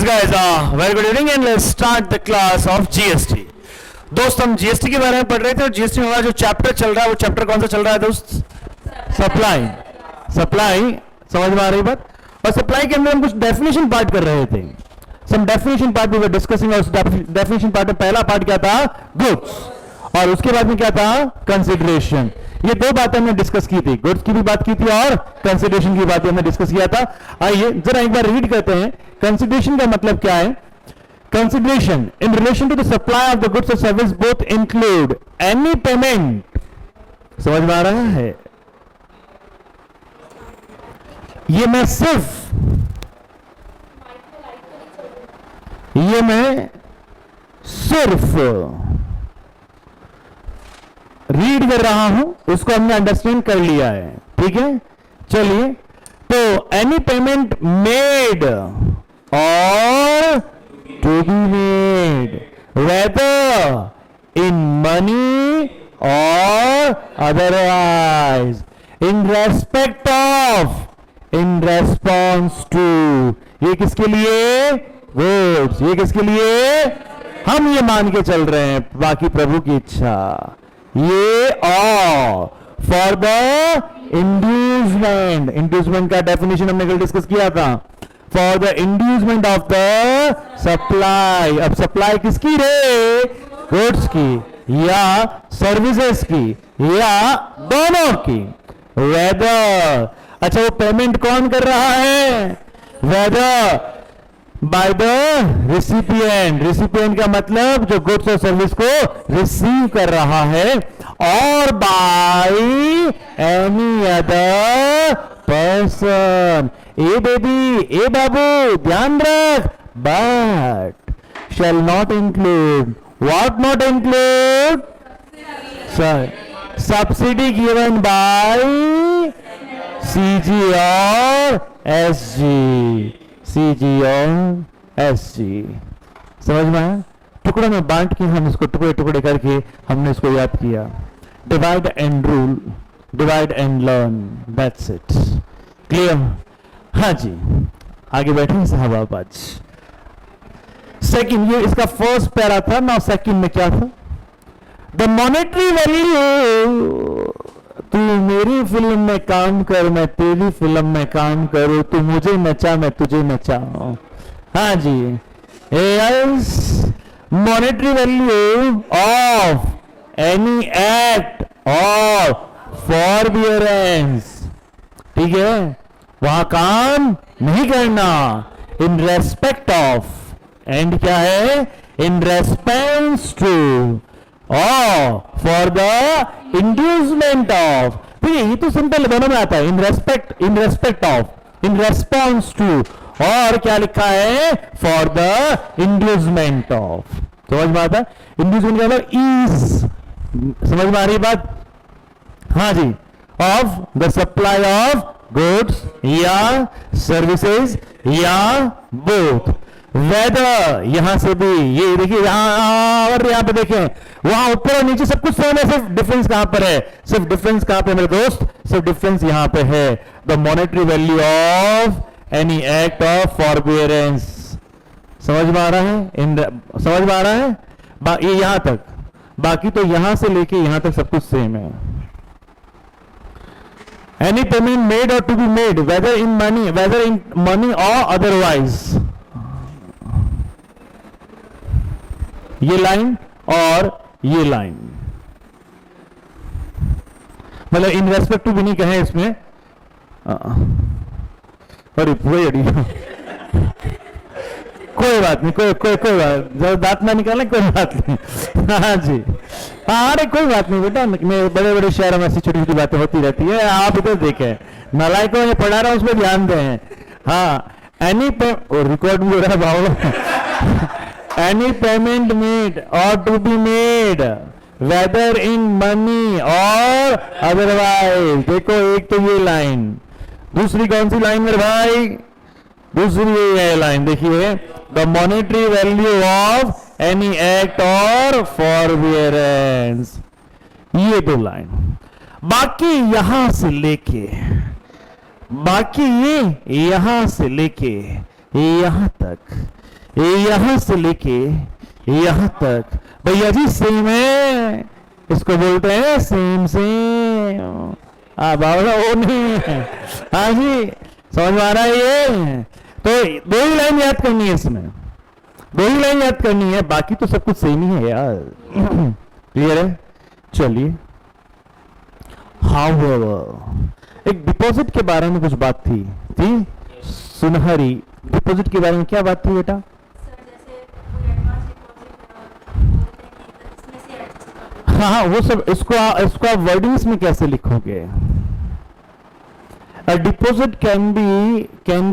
guys, very good evening and let's start the class of GST. दोस्त हम GST के बारे में पढ़ रहे थे और GST में हमारा जो चैप्टर चल रहा है वो चैप्टर कौन सा चल रहा है दोस्त? सप्लाई. समझ में आ रही बात? और सप्लाई के अंदर हम कुछ डेफिनेशन पार्ट कर रहे थे. Some definition part we were discussing और डेफिनेशन पार्ट में पहला पार्ट क्या था? गुड्स. और उसके बाद में क्या था? कंसिडरेशन. ये दो बातें हमने डिस्कस की थी. गुड्स की भी बात की थी और कंसिडरेशन की बात हमने डिस्कस किया था. आइए जरा एक बार रीड करते हैं. कंसिडरेशन का मतलब क्या है? Consideration in relation to the supply of the goods और service both include any payment. समझ में आ रहा है? ये मैं सिर्फ रीड कर रहा हूं, उसको हमने अंडरस्टैंड कर लिया है. ठीक है, चलिए. तो एनी पेमेंट मेड और to be made whether in money और otherwise in respect of, in response to. ये किसके लिए? गुड्स. ये किसके लिए? हम ये मान के चल रहे हैं बाकी प्रभु की इच्छा. ये फॉर द इंड्यूसमेंट. इंड्यूसमेंट का डेफिनेशन हमने कल डिस्कस किया था. For the inducement of the supply. अब सप्लाई किसकी रे? गुड्स की या सर्विसेज की या दोनों की. वेदर. अच्छा, वो पेमेंट कौन कर रहा है? Whether by the recipient. Recipient का मतलब जो गुड्स और सर्विस को रिसीव कर रहा है, और बाय एनी अदर पर्सन. ए बेबी, ए बाबू, ध्यान रख. But shall not include. What not include? Subsidy given by CG और एसजी. सीजी और एसजी. समझ में आया? टुकड़ों में बांट के हम इसको टुकड़े टुकड़े करके हमने इसको याद किया. Divide and rule, divide and learn. That's it. Clear? हाँ जी, आगे बैठे साहब आप. आज सेकंड, ये इसका फर्स्ट पैरा था ना. सेकंड में क्या था? The monetary value. तू मेरी फिल्म में काम कर, मैं तेरी फिल्म में काम करूं. तू मुझे नचा, मैं तुझे नचाऊं. हाँ जी. Monetary value of any act of forbearance. ठीक है, वहां काम नहीं करना. इन रेस्पेक्ट ऑफ. एंड क्या है? In respect to or for the inducement of. ठीक है, ये तो सिंपल दोनों में आता है. In respect of, in response to, और क्या लिखा है? For the inducement of. समझ में आता है? इंड्यूसमेंट का मतलब इज. समझ में आ रही बात? हाँ जी. Of the supply of goods या सर्विसेज या बोथ. वेदर. यहां से भी ये देखिए, और यहां पे देखें, वहां ऊपर और नीचे सब कुछ सेम है. सिर्फ डिफरेंस कहां पर है? सिर्फ डिफरेंस कहां पे मेरे दोस्त? सिर्फ डिफरेंस यहां पे है. The monetary value of any act of forbearance. समझ में आ रहा है? समझ में आ रहा है? ये यहां तक. बाकी तो यहां से लेके यहां तक सब कुछ सेम है. एनी पेमेंट मेड और to be made whether in money और अदरवाइज. ये लाइन और ये लाइन, मतलब इन रेस्पेक्ट टू भी नहीं कहें इसमें. अरे पूरे कोई बात नहीं, कोई बात, जब दांत ना निकाले कोई बात नहीं. हाँ जी. हाँ, अरे कोई बात नहीं बेटा, बड़े बड़े शहरों में ऐसी छोटी छोटी बातें होती रहती है. आप इधर देखें, नालायकों में पढ़ा रहा हूं, उसमें ध्यान दें. हाँ, एनी रिकॉर्ड भी हो रहा है बाबू. Any payment made or to be made, whether in money or otherwise. देखो, एक तो ये लाइन, दूसरी कौन सी लाइन मेरे भाई? दूसरी ये लाइन देखिए. The monetary value of any act और फॉरबियरेंस. ये दो लाइन. बाकी यहां से लेके, बाकी ये यहां से लेके यहां तक, यहां से लेके यहां तक भैया जी सेम है, इसको बोलते हैं सेम सेम। बाबा वो नहीं है। हाँ जी, समझ में आ रहा है ये? तो दो ही लाइन याद करनी है इसमें, दो ही लाइन याद करनी है, बाकी तो सब कुछ सेम ही है यार। क्लियर है? चलिए, हाउएवर एक डिपॉजिट के बारे में कुछ बात थी सुनहरी। डिपॉजिट के बारे में क्या बात थी बेटा? हाँ, वो सब इसको आप वर्डिंग्स में कैसे लिखोगे? A deposit can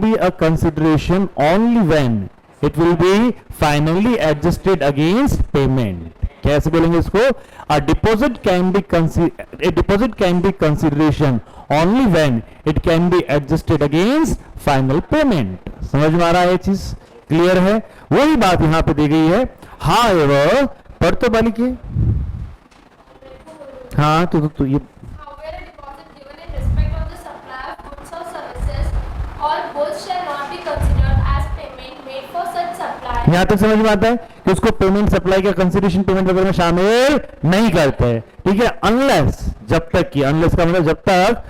be a consideration only when it will be finally adjusted against payment. कैसे बोलेंगे इसको? A deposit can be consideration only when it can be adjusted against final payment. समझ में आ रहा है ये चीज? क्लियर है? वही बात यहाँ पे दी गई है। However, पढ़ तो बालिके। हाँ तो ये यहां तक समझ में आता है कि उसको पेमेंट सप्लाई का कंसिडरेशन पेमेंट वगैरह में शामिल नहीं करते हैं। ठीक है? अनलेस, जब तक की, अनलेस का मतलब जब तक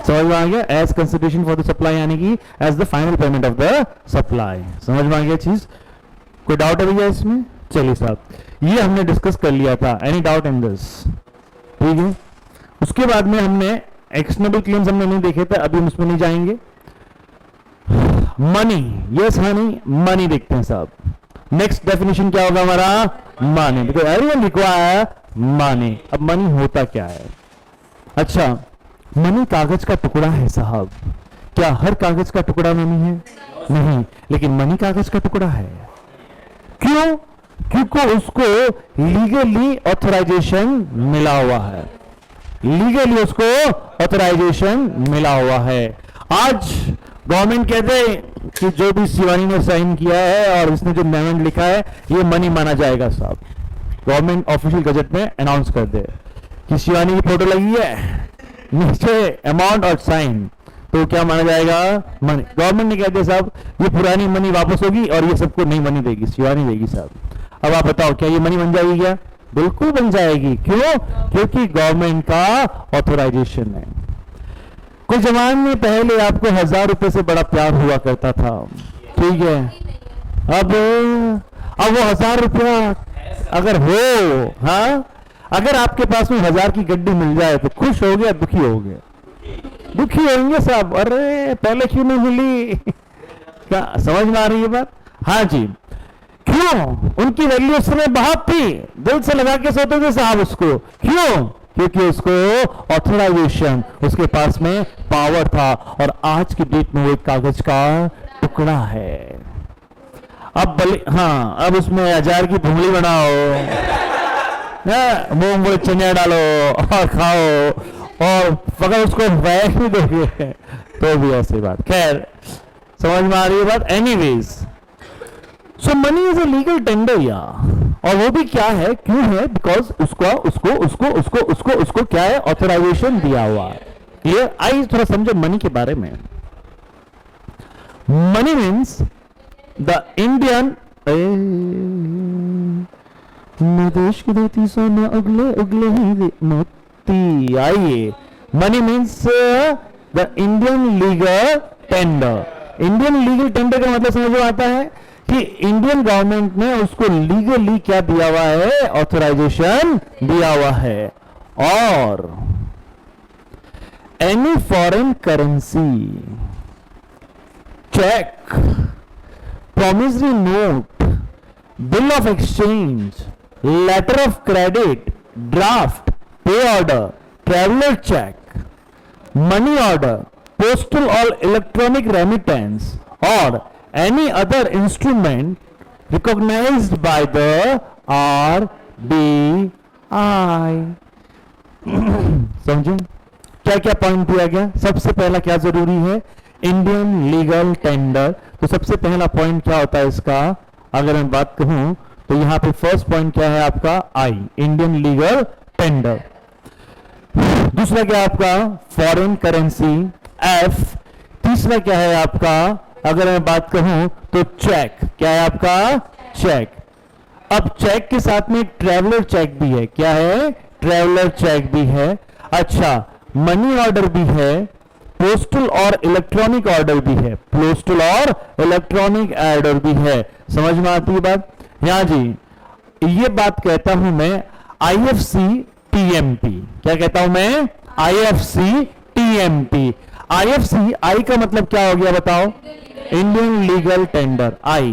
समझ में आ गया? As consideration for the supply, यानी कि as the final payment of the supply. समझ में आ गया चीज? कोई डाउट है भैया इसमें? चलिए साहब, ये हमने डिस्कस कर लिया था। Any doubt in this? ठीक है। उसके बाद में हमने एक्शनेबल क्लेम्स हमने नहीं देखे थे, अभी हम उसमें नहीं जाएंगे। मनी, यस हनी, मनी देखते हैं साहब। नेक्स्ट डेफिनेशन क्या होगा हमारा? Money, because everyone require money. अब मनी होता क्या है? अच्छा, मनी कागज का टुकड़ा है साहब। क्या हर कागज का टुकड़ा मनी है? नहीं, लेकिन मनी कागज का टुकड़ा है। क्यों? क्योंकि उसको लीगली ऑथराइजेशन मिला हुआ है, लीगली उसको ऑथराइजेशन मिला हुआ है। आज गवर्नमेंट कहते हैं कि जो भी शिवानी ने साइन किया है और इसने जो अमेंडमेंट लिखा है ये मनी माना जाएगा साहब। गवर्नमेंट ऑफिशियल गजट में अनाउंस कर दे कि शिवानी की फोटो लगी है, नीचे अमाउंट और साइन, तो क्या माना जाएगा? मनी। गवर्नमेंट ने कह दिया साहब ये पुरानी मनी वापस होगी और ये सबको नई मनी देगी, शिवानी देगी साहब। अब आप बताओ क्या ये मनी बन जाएगी क्या? बिल्कुल बन जाएगी। क्यों? क्योंकि गवर्नमेंट का ऑथराइजेशन है। कुछ जमाने में पहले आपको 1000 रुपए से बड़ा प्यार हुआ करता था, ठीक है? अब वो 1000 रुपया अगर हो, हाँ, अगर आपके पास में 1000 की गड्डी मिल जाए तो खुश हो गया, दुखी हो गया? दुखी होंगे साहब। अरे पहले क्यों नहीं मिली? क्या समझ में आ रही है बात? हाँ जी। क्यों? उनकी वैल्यू उस समय बहुत थी, दिल से लगा के सोते थे साहब उसको। क्यों? क्योंकि उसको ऑथराइजेशन, उसके पास में पावर था। और आज की डेट में वो एक कागज का टुकड़ा है। अब हाँ, अब उसमें 1000 की भुंगली बनाओ, मूंगफली चनिया डालो और खाओ, और अगर उसको वैल्यू दोगे तो भी ऐसी बात। खैर, समझ में आ रही है बात? Anyways, so money is a legal tender या, और वो भी क्या है, क्यों है? बिकॉज उसको क्या है? ऑथराइजेशन दिया हुआ है। क्लियर? आइए थोड़ा समझो मनी के बारे में। मनी मीन्स द इंडियन, देश की धरती सोना उगले उगले ही मोती। आइए, money means the Indian legal tender. Indian legal tender का मतलब समझ में आता है कि इंडियन गवर्नमेंट ने उसको लीगली क्या दिया हुआ है? ऑथराइजेशन दिया हुआ है। और any foreign currency, cheque, promissory note, bill of exchange, letter of credit, draft, pay order, traveller cheque, money order, postal और इलेक्ट्रॉनिक रेमिटेंस, और any other instrument recognized by the RBI। समझे क्या क्या पॉइंट दिया गया? सबसे पहला क्या जरूरी है? Indian legal tender. तो सबसे पहला पॉइंट क्या होता है इसका? अगर मैं बात कहूं तो यहां पे फर्स्ट पॉइंट क्या है आपका? आई, इंडियन लीगल टेंडर। दूसरा क्या आपका? Foreign currency, F. तीसरा क्या है आपका, अगर मैं बात कहूं तो चेक। क्या है आपका, चेक। अब चेक के साथ में ट्रैवलर चेक भी है। क्या है, ट्रैवलर चेक भी है। अच्छा, मनी ऑर्डर भी है, पोस्टल और इलेक्ट्रॉनिक ऑर्डर भी है। पोस्टल और इलेक्ट्रॉनिक ऑर्डर भी है। समझ में आती है बात? यहां जी ये बात कहता हूं मैं IFC TMP। क्या कहता हूं मैं, IFC TMP। IFC, आई का मतलब क्या हो गया बताओ, Indian legal tender. I,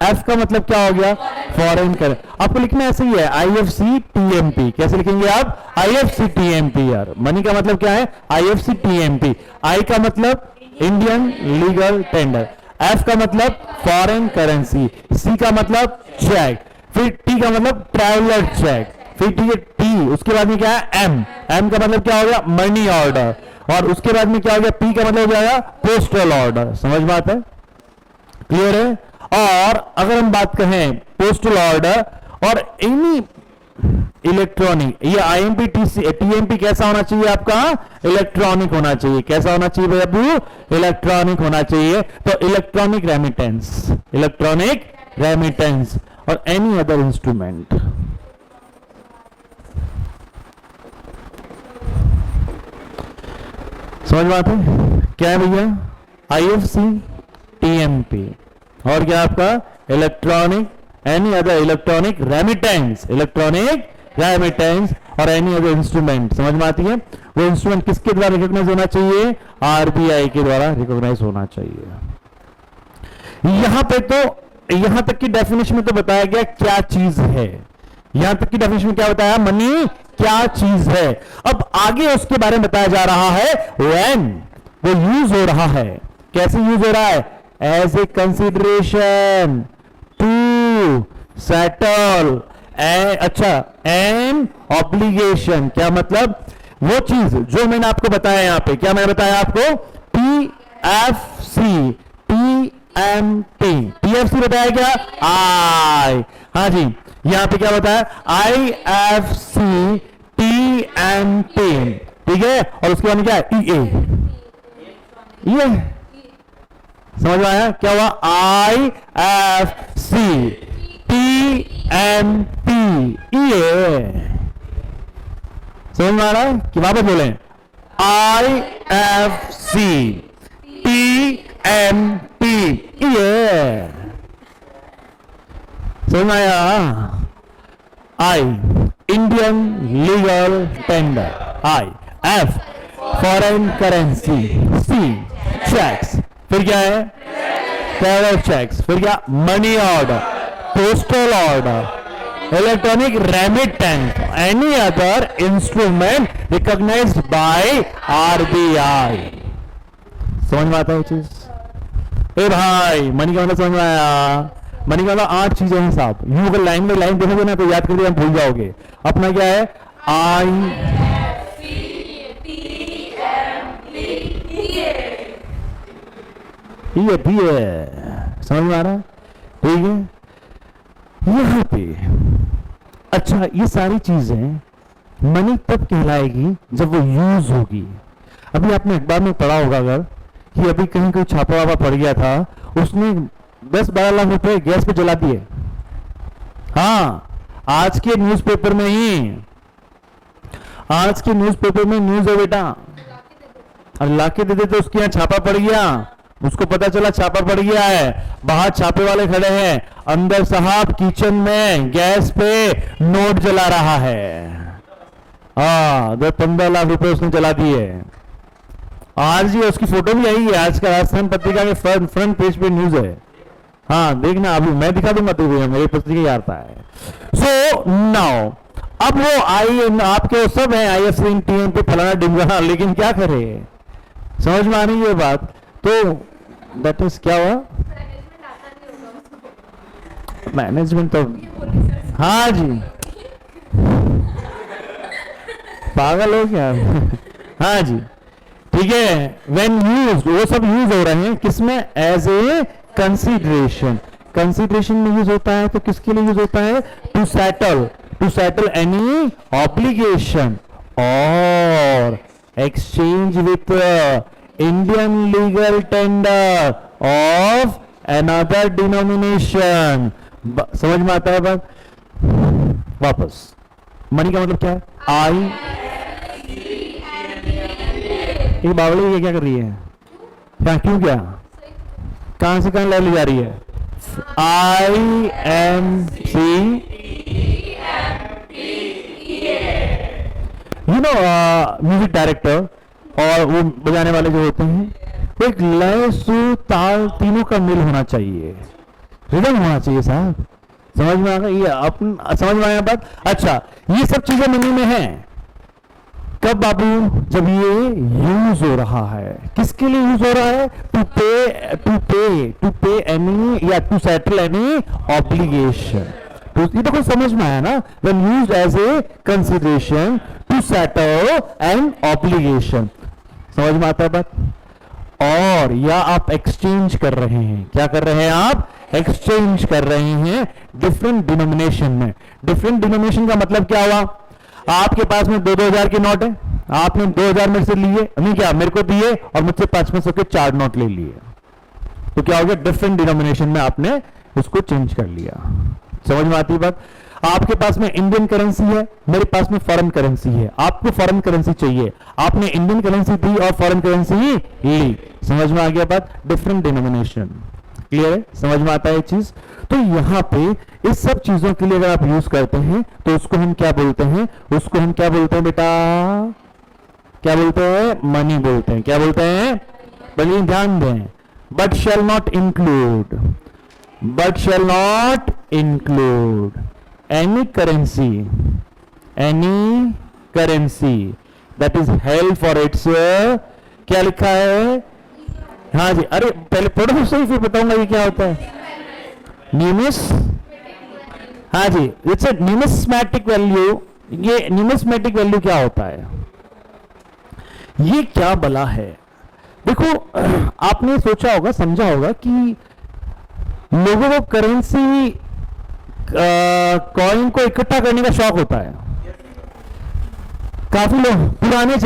F का मतलब क्या हो गया, फॉरेन कर। आपको लिखना ऐसे ही है, IFC TMP। कैसे लिखेंगे आप, IFC TMP। यार मनी का मतलब क्या है, IFC TMP। आई का मतलब इंडियन लीगल टेंडर, एफ का मतलब फॉरेन करेंसी, सी का मतलब चेक, फिर टी का मतलब ट्रैवलर चेक, फिर ठीक है टी, उसके बाद में क्या है एम। एम का मतलब क्या हो गया, मनी ऑर्डर, और उसके बाद में क्या हो गया, पी का मतलब हो जाएगा पोस्टल ऑर्डर। समझ में आता है, क्लियर है? और अगर हम बात कहें पोस्टल ऑर्डर और एनी इलेक्ट्रॉनिक, ये IMP TMP कैसा होना चाहिए आपका, इलेक्ट्रॉनिक होना चाहिए। कैसा होना चाहिए भाई अबू, इलेक्ट्रॉनिक होना चाहिए। तो इलेक्ट्रॉनिक रेमिटेंस, इलेक्ट्रॉनिक रेमिटेंस और एनी अदर इंस्ट्रूमेंट। समझ में आता है? क्या है भैया, IFC TMP और क्या आपका electronic, any other electronic remittance, electronic remittance और एनी अदर इंस्ट्रूमेंट। समझ में आती है? वो इंस्ट्रूमेंट किसके द्वारा रिकॉग्नाइज होना चाहिए, RBI के द्वारा रिकॉग्नाइज होना चाहिए। यहां पे तो, यहां तक की डेफिनेशन में तो बताया गया क्या चीज है। यहां तक की डेफिनेशन में क्या बताया, मनी क्या चीज है। अब आगे उसके बारे में बताया जा रहा है व्हेन वो यूज हो रहा है। कैसे यूज हो रहा है, as a consideration to settle अच्छा एन ऑब्लिगेशन। क्या मतलब, वो चीज जो मैंने आपको बताया यहां पे, क्या मैंने बताया आपको, TFC TMP, TFC बताया क्या, आई, हाँ जी, यहां पे क्या बताया, IFC TMP। ठीक है, और उसके बाद में क्या है, EA। ये समझ में आया, क्या हुआ, IFC TMP EA। समझ में आ रहा है कि वापस बोले, IFC TMP EA। समझ में आया, I Indian legal tender, I F foreign currency, C cheques, फिर क्या है ट्रैवलर चेक्स, फिर क्या money order, postal order, electronic remittance, any other instrument recognised by RBI। समझ में आता है चीज? ए भाई मनी का मतलब समझ में आया? मनी का मतलब 8 चीजें हैं साहब। यू अगर लाइन में लाइन देखोगे ना तो याद करके हम भूल जाओगे। अपना क्या है, समझ में आ रहा है? ठीक है, यहां पे अच्छा ये सारी चीजें मनी तब कहलाएगी जब वो यूज होगी। अभी आपने अखबार में पढ़ा होगा अगर कि अभी कहीं कोई छापा वापा पड़ गया था, उसने 10-12 लाख रुपए गैस पे जला दिए। हाँ, आज के न्यूज़पेपर में ही, आज के न्यूज़पेपर में न्यूज है बेटा। और लाके दे देते, उसके यहाँ छापा पड़ गया, उसको पता चला छापा पड़ गया है, बाहर छापे वाले खड़े हैं, अंदर साहब किचन में गैस पे नोट जला रहा है। हाँ, 15 लाख रुपए उसने जला दिए। आज ही उसकी फोटो भी आई है, आज का राजस्थान पत्रिका के फ्रंट पेज पे न्यूज है। हाँ देखना, अभी मैं दिखा दूंगा तुझे, मेरी पत्रिका ही आता है। सो नाउ अब वो आपके सब है IFC TMP फलाना डिमगाना, लेकिन क्या करे, समझ में आ रही है बात? तो दैट इज क्या हुआ, मैनेजमेंट तो, हाँ जी पागल हो क्या हाँ जी, ठीक है। व्हेन यूज्ड, वो सब यूज हो रहे हैं किसमें, एज ए कंसीडरेशन। कंसीडरेशन में यूज होता है तो किसके लिए यूज होता है, टू सेटल एनी ऑब्लिगेशन और exchange with Indian legal tender of another denomination. समझ में आता है बात? वापस, मनी का मतलब क्या है? आई, ये बावली ये क्या कर रही है? क्या क्यों क्या कहां से कहां ले जा रही है? IMC, म्यूजिक डायरेक्टर और वो बजाने वाले जो होते हैं, वो एक लय सुर ताल तीनों का मेल होना चाहिए, रिदम होना चाहिए साहब। समझ में आ गया? ये अपन समझ में आया बात? अच्छा, ये सब चीजें मनी में है कब बाबू? जब ये यूज हो रहा है। किसके लिए यूज हो रहा है? टू पे एनी या टू सेटल एनी ऑब्लिगेशन। तो ये तो कुछ समझ में आया ना? When used as a consideration to settle an obligation. समझ में आता है बात? और या आप एक्सचेंज कर रहे हैं, क्या कर रहे हैं आप? एक्सचेंज कर रहे हैं डिफरेंट डिनोमिनेशन में। डिफरेंट डिनोमिनेशन का मतलब क्या हुआ? आपके पास में 2,000 के नोट है, आपने 2,000 मेरे से लिए, नहीं क्या मेरे को दिए, और मुझसे 500 के 4 नोट ले लिए, तो क्या हो गया? डिफरेंट डिनोमिनेशन में आपने उसको चेंज कर लिया। समझ में आती बात? आपके पास में इंडियन करेंसी है, मेरे पास में फॉरेन करेंसी है, आपको फॉरेन करेंसी चाहिए, आपने इंडियन करेंसी दी और फॉरेन करेंसी ली। समझ में आ गया बात? Different denomination. क्लियर है? समझ में आता है ये चीज? तो यहां पे इस सब चीजों के लिए अगर आप यूज करते हैं तो उसको हम क्या बोलते हैं? उसको हम क्या बोलते हैं बेटा? क्या बोलते हैं? मनी बोलते हैं। क्या बोलते हैं? बल्कि ध्यान दें, but shall not include, but shall not include any currency that is held for its, क्या लिखा है? हाँ जी, अरे पहले पढ़ो सही फिर बताऊंगा ये क्या होता है। न्यूमिस, हाँ जी, इट्स ए न्यूमिस्मैटिक वैल्यू। ये न्यूमिस्मैटिक वैल्यू क्या होता है? ये क्या बला है? देखो, आपने सोचा होगा, समझा होगा कि लोगों को करेंसी कॉइन को इकट्ठा करने का शौक होता है। काफी लोग पुराने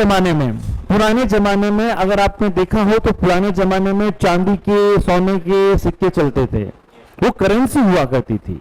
जमाने में अगर आपने देखा हो तो पुराने जमाने में चांदी के, सोने के सिक्के चलते थे, वो करेंसी हुआ करती थी।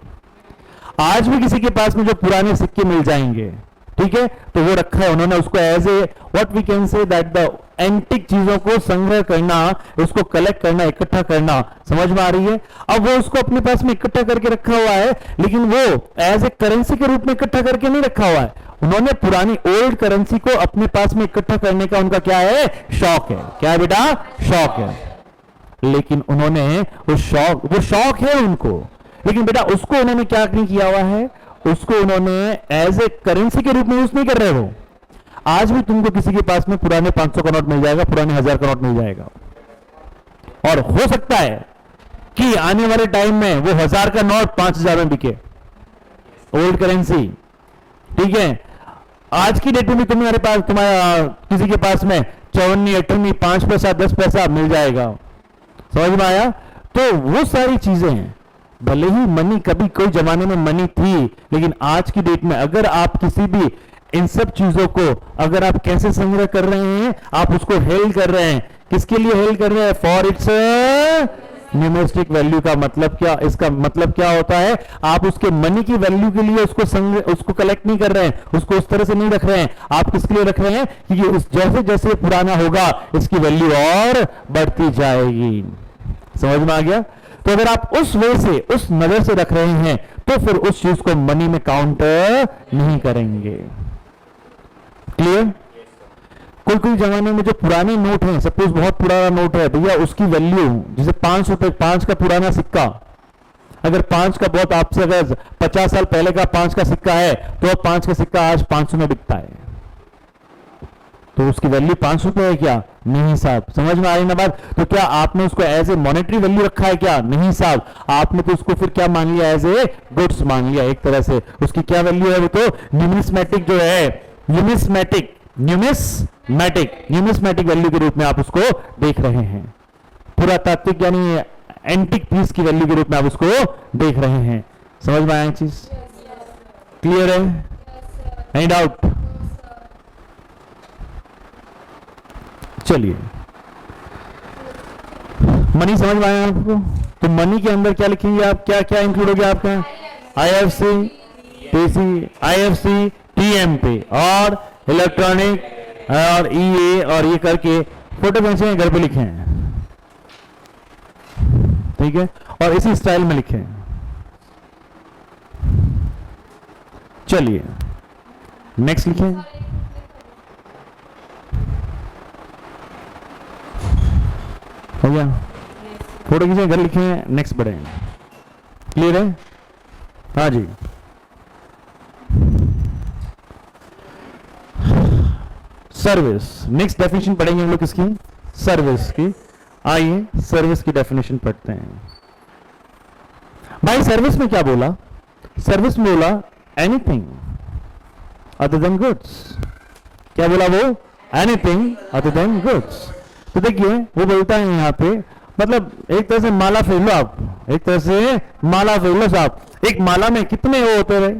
आज भी किसी के पास में जो पुराने सिक्के मिल जाएंगे, ठीक है, तो वो रखा है उन्होंने, उसको as a what we can say that the antique चीजों को संग्रह करना, उसको कलेक्ट करना, इकट्ठा करना। समझ में आ रही है? अब वो उसको अपने पास में इकट्ठा करके रखा हुआ है, लेकिन वो एज ए करेंसी के रूप में इकट्ठा करके नहीं रखा हुआ है। उन्होंने पुरानी ओल्ड करेंसी को अपने पास में इकट्ठा करने का उनका क्या है? शौक है। क्या है बेटा? शौक है। लेकिन उन्होंने वो शौक है उनको, लेकिन बेटा उसको उन्होंने क्या नहीं किया हुआ है? उसको उन्होंने एज ए करेंसी के रूप में यूज नहीं कर रहे हो। आज भी तुमको किसी के पास में पुराने 500 का नोट मिल जाएगा, पुराने 1000 का नोट मिल जाएगा, और हो सकता है कि आने वाले टाइम में वो 1000 का नोट 5000 में बिके, ओल्ड करेंसी। ठीक है, आज की डेट में भी तुम्हारे पास, तुम्हारा किसी के पास में 54, 58, 5 पैसा 10 पैसा मिल जाएगा। समझ में आया? तो वो सारी चीजें हैं। भले ही मनी कभी कोई जमाने में मनी थी, लेकिन आज की डेट में अगर आप किसी भी इन सब चीजों को अगर आप कैसे संग्रह कर रहे हैं, आप उसको हेल्ड कर रहे हैं, किसके लिए हेल्ड कर रहे हैं? For its numismatic value. का मतलब क्या? इसका मतलब क्या होता है? आप उसके मनी की वैल्यू के लिए उसको कलेक्ट नहीं कर रहे हैं, उसको उस तरह से नहीं रख रहे हैं। आप किसके लिए रख रहे हैं? कि जैसे जैसे पुराना होगा इसकी वैल्यू और बढ़ती जाएगी। समझ में आ गया? तो अगर आप उस वे से, उस नजर से रख रहे हैं, तो फिर उस चीज को मनी में काउंट नहीं करेंगे। क्लियर? कोई जमाने में जो पुराने नोट हैं, सपोज बहुत पुराना नोट है भैया, उसकी वैल्यू जैसे 5 रुपए, 5 का पुराना सिक्का, अगर 5 का बहुत आपसे अगर 50 साल पहले का 5 का सिक्का है, तो 5 का सिक्का आज 500 में बिकता है, तो उसकी वैल्यू 5 रुपए है क्या? नहीं साहब। समझ में आ रही ना बात? तो क्या आपने उसको एज ए मॉनेटरी वैल्यू रखा है क्या? नहीं साहब। आपने तो उसको फिर क्या मान लिया? एज ए गुड्स मान लिया एक तरह से। उसकी क्या वैल्यू है? वो तो न्यूमिस्मैटिक जो है, न्यूमिस्मैटिक वैल्यू के रूप में आप उसको देख रहे हैं। पुरातात्विक यानी एंटिक पीस की वैल्यू के रूप में आप उसको देख रहे हैं। समझ में आया चीज? क्लियर है? Any doubt? चलिए, मनी समझ में आया आपको? तो मनी के अंदर क्या लिखेंगे आप, क्या क्या इंक्लूड हो गया आपका? IFC, PC, IFC, TMP और इलेक्ट्रॉनिक और EA और ये करके फोटो पेंसिल घर पे लिखे हैं, ठीक है, और इसी स्टाइल में लिखे हैं। चलिए नेक्स्ट लिखे, हो गया, फोटो खींचे घर लिखे हैं, नेक्स्ट बढ़े। क्लियर है? हाँ जी। सर्विस, नेक्स्ट डेफिनेशन पढ़ेंगे हम लोग किसकी? सर्विस की। आइए सर्विस की डेफिनेशन पढ़ते हैं। भाई सर्विस में क्या बोला? सर्विस में बोला एनीथिंग अदर देन गुड्स। क्या बोला वो? Anything other than goods. तो देखिए वो बोलता है यहाँ पे, मतलब एक तरह से माला फेर लो आप, एक तरह से माला फेर लो साहब। एक माला में कितने वो होते रहे?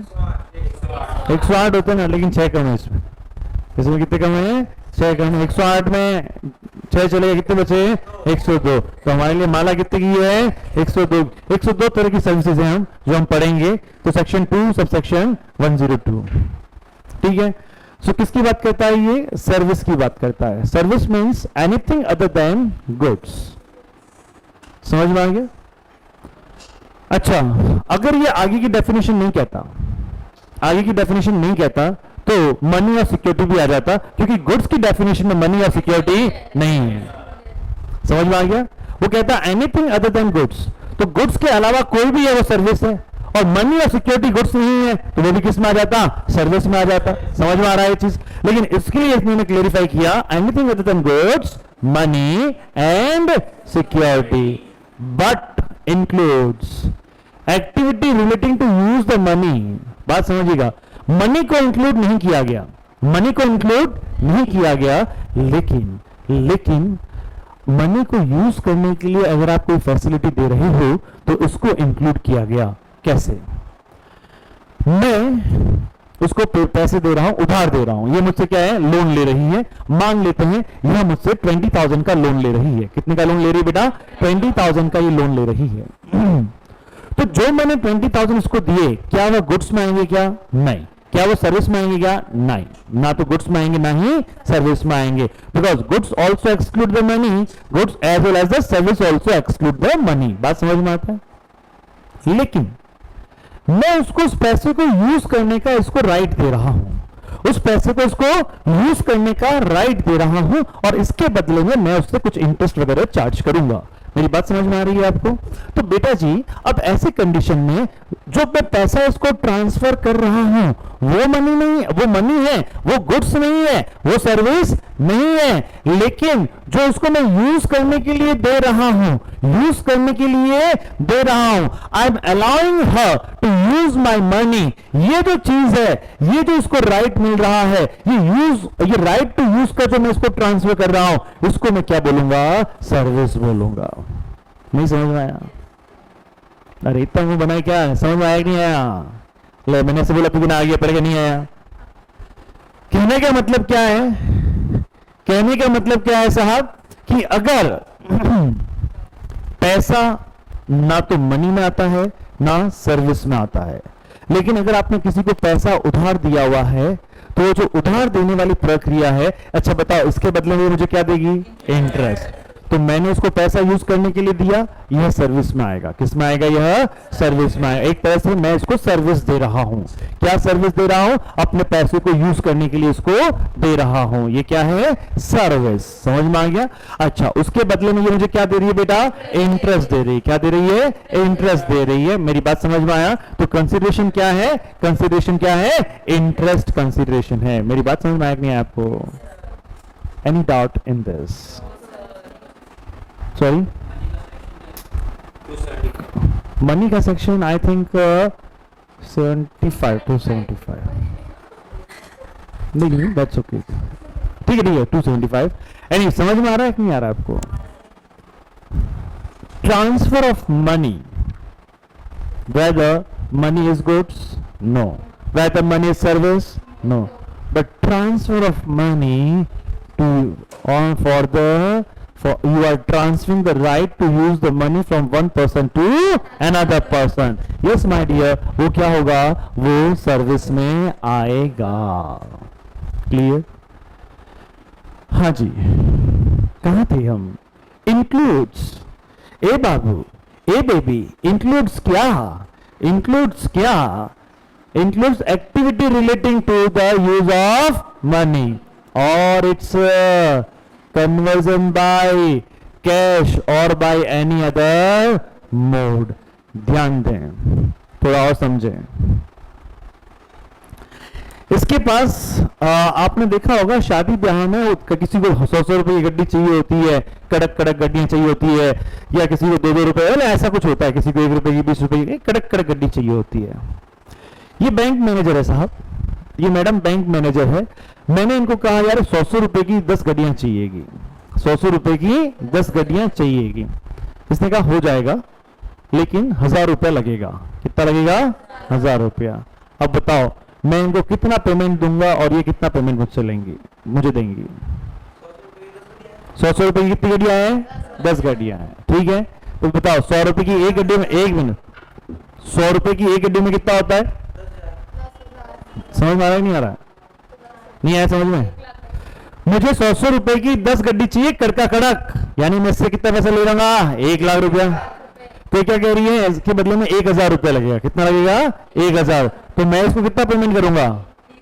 108 होते ना, लेकिन 6 कम है इसमें। इसमें कितने कम है? 6 कम। 108 में 6 चलेगा, कितने बचे? 102। तो हमारे लिए माला कितने की है? 102। 102 तरह की सर्विसेज हैं हम जो हम पढ़ेंगे। तो सेक्शन 2 सब सेक्शन 102, ठीक है। सो किसकी बात करता है ये? सर्विस की बात करता है। Service means anything other than goods. समझ में आ गया? अच्छा, अगर ये आगे की डेफिनेशन नहीं कहता, आगे की डेफिनेशन नहीं कहता तो मनी और सिक्योरिटी भी आ जाता, क्योंकि गुड्स की डेफिनेशन में मनी और सिक्योरिटी नहीं है। समझ में आ गया? वो कहता है एनीथिंग अदर देन गुड्स, तो गुड्स के अलावा कोई भी है वो सर्विस है, और मनी और सिक्योरिटी गुड्स नहीं है तो वो भी किस में आ जाता? सर्विस में आ जाता। समझ में आ रहा है ये चीज? लेकिन इसके लिए इन्होंने क्लेरिफाई किया anything other than goods, money and security, but includes activity relating to use the money. बात समझिएगा, मनी को इंक्लूड नहीं किया गया, मनी को इंक्लूड नहीं किया गया, लेकिन मनी को यूज करने के लिए अगर आप कोई फैसिलिटी दे रहे हो तो उसको इंक्लूड किया गया। कैसे? मैं उसको पैसे दे रहा हूं, उधार दे रहा हूं, ये मुझसे क्या है? लोन ले रही है। मान लेते हैं यह मुझसे 20,000 का लोन ले रही है। कितने का लोन ले रही है बेटा? 20,000 का ये लोन ले रही है। तो जो मैंने 20,000 उसको दिए, क्या वो गुड्स में आएंगे? क्या नहीं। क्या वो सर्विस में आएंगे? क्या नहीं। ना तो गुड्स में आएंगे ना ही सर्विस में आएंगे, because goods also exclude the money, goods as well as the service also exclude the money. बात समझ में आता है? लेकिन मैं उसको उस पैसे को यूज करने का इसको राइट दे रहा हूं, उस पैसे को इसको यूज करने का राइट दे रहा हूं, और इसके बदले में मैं उससे कुछ इंटरेस्ट वगैरह चार्ज करूंगा। मेरी बात समझ में आ रही है आपको? तो बेटा जी अब ऐसे कंडीशन में जो मैं पैसा इसको ट्रांसफर कर रहा हूं वो मनी नहीं, वो मनी है, वो गुड्स नहीं है, वो सर्विस नहीं है, लेकिन जो उसको मैं यूज करने के लिए दे रहा हूं, यूज करने के लिए दे रहा हूं, I am allowing her to use my money. ये जो चीज है, ये जो इसको राइट मिल रहा है, ये राइट टू यूज का जो मैं इसको ट्रांसफर कर रहा हूं, इसको मैं क्या बोलूंगा? सर्विस बोलूंगा। नहीं समझ में आया? अरे इतना मुंह बनाए क्या है? समझ में आया कि नहीं आया? ले मैंने से बोला तू बिना आगे पढ़ेगा, नहीं आया। कहने का मतलब क्या है? कहने का मतलब क्या है साहब कि अगर पैसा ना तो मनी में आता है ना सर्विस में आता है, लेकिन अगर आपने किसी को पैसा उधार दिया हुआ है तो जो उधार देने वाली प्रक्रिया है, अच्छा बताओ इसके बदले में मुझे क्या देगी? इंटरेस्ट। तो मैंने उसको पैसा यूज करने के लिए दिया, यह सर्विस में आएगा। किस में आएगा? यह सर्विस में आएगा। एक तरह से मैं इसको सर्विस दे रहा हूं। क्या सर्विस दे रहा हूं? अपने पैसे को यूज करने के लिए इसको दे रहा हूं। ये क्या है? सर्विस। समझ में आ गया? अच्छा, उसके बदले में ये मुझे क्या दे रही है बेटा? इंटरेस्ट दे रही है। क्या दे रही है? इंटरेस्ट दे रही है। मेरी बात समझ में आया? तो कंसिडरेशन क्या है? कंसिडरेशन क्या है? इंटरेस्ट कंसिडरेशन है। मेरी बात समझ में आया कि नहीं आपको? Any doubt in this? Sorry, money का सेक्शन आई थिंक 75 to 75 नहीं, दैट्स ओके, ठीक है 275। एनी समझ में आ रहा है कि नहीं आ रहा है आपको? Transfer of money, whether money is goods? No. Whether money is service? No. But transfer of money to on for the you are transferring the right to use the money from one person to another person. Yes my dear, वो क्या होगा, वो service में आएगा. Clear? हाँ जी, कहाँ थे हम? इंक्लूड्स. ए बाबू, ए बेबी, इंक्लूड्स क्या? इंक्लूड्स क्या? includes activity relating to the use of money or its conversion by cash or by any other mode. ध्यान दें, थोड़ा और समझें. इसके पास आपने देखा होगा शादी ब्याह में किसी को 100 रुपए की गड्डी चाहिए होती है, कड़क कड़क गड्डियां चाहिए होती है, या किसी को 2-2 रुपए, ऐसा कुछ होता है, किसी को 1 रुपए की 20 रुपए की कड़क कड़क गड्डी चाहिए होती है. ये बैंक मैनेजर है साहब, ये मैडम बैंक मैनेजर है. मैंने इनको कहा यार 100 रुपए की 10 गड्डियां चाहिएगी, 100 रुपए की 10 गड्डियां चाहिएगी. इसने कहा हो जाएगा, लेकिन 1000 रुपया लगेगा. कितना लगेगा? 1000 रुपया. अब बताओ मैं इनको कितना पेमेंट दूंगा और ये कितना पेमेंट मुझसे लेंगी, मुझे देंगी? 100 रुपए की कितनी गड्डियां हैं? 10 गड्डियां हैं. ठीक है, तो बताओ 100 रुपए की एक गड्डी में, 1 मिनट, 100 रुपए की एक गड्डी में कितना होता है? समझ में आ रहा है नहीं आ रहा? नहीं आया समझ में? मुझे 100 रुपए की 10 गड्डी चाहिए कड़का कड़क, यानी मैं इससे कितना पैसा ले लूंगा? 1 लाख रुपया. तो क्या कह रही है, इसके बदले में 1000 रुपया लगेगा. कितना लगेगा? 1000. तो मैं इसको कितना पेमेंट करूंगा?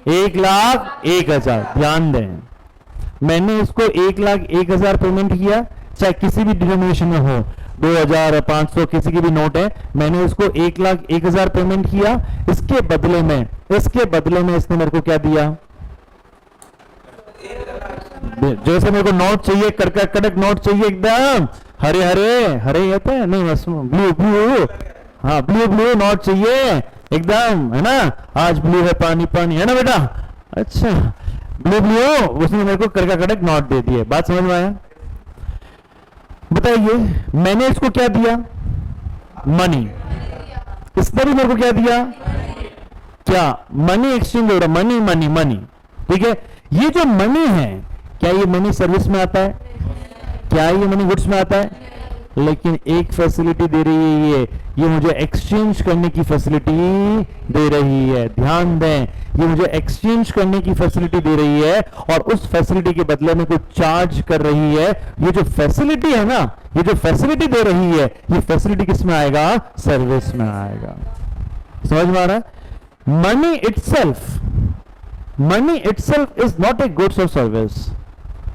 1,01,000. ध्यान दें, मैंने इसको 1,01,000 पेमेंट किया, चाहे किसी भी डिनोमिनेशन में हो, 2000, 500, किसी की भी नोट है, मैंने इसको 1,01,000 पेमेंट किया. इसके बदले में इसने मेरे को क्या दिया? जैसे मेरे को नोट चाहिए, कड़का कड़क नोट चाहिए, एकदम हरे हरे हरे होते हैं, नहीं ब्लू ब्लू, हाँ ब्लू ब्लू नोट चाहिए एकदम, है ना? आज ब्लू है, पानी पानी, है ना बेटा? अच्छा, ब्लू ब्लू, उसने मेरे को कड़का कड़क नोट दे दिए. बात समझ में आया? बताइए, मैंने इसको क्या दिया? मनी. इसने भी मेरे को क्या दिया? क्या? मनी एक्सचेंज हो रहा, मनी मनी मनी. ठीक है, ये जो मनी है, क्या ये मनी सर्विस में आता है? क्या ये मनी गुड्स में आता है? लेकिन एक फैसिलिटी दे रही है, ये मुझे एक्सचेंज करने की फैसिलिटी दे रही है. ध्यान दें, ये मुझे एक्सचेंज करने की फैसिलिटी दे रही है और उस फैसिलिटी के बदले में कुछ चार्ज कर रही है. ये जो फैसिलिटी है ना, ये जो फैसिलिटी दे रही है, ये फैसिलिटी किस में आएगा? सर्विस में आएगा. समझ में आ रहा है? Money itself is not a goods और service,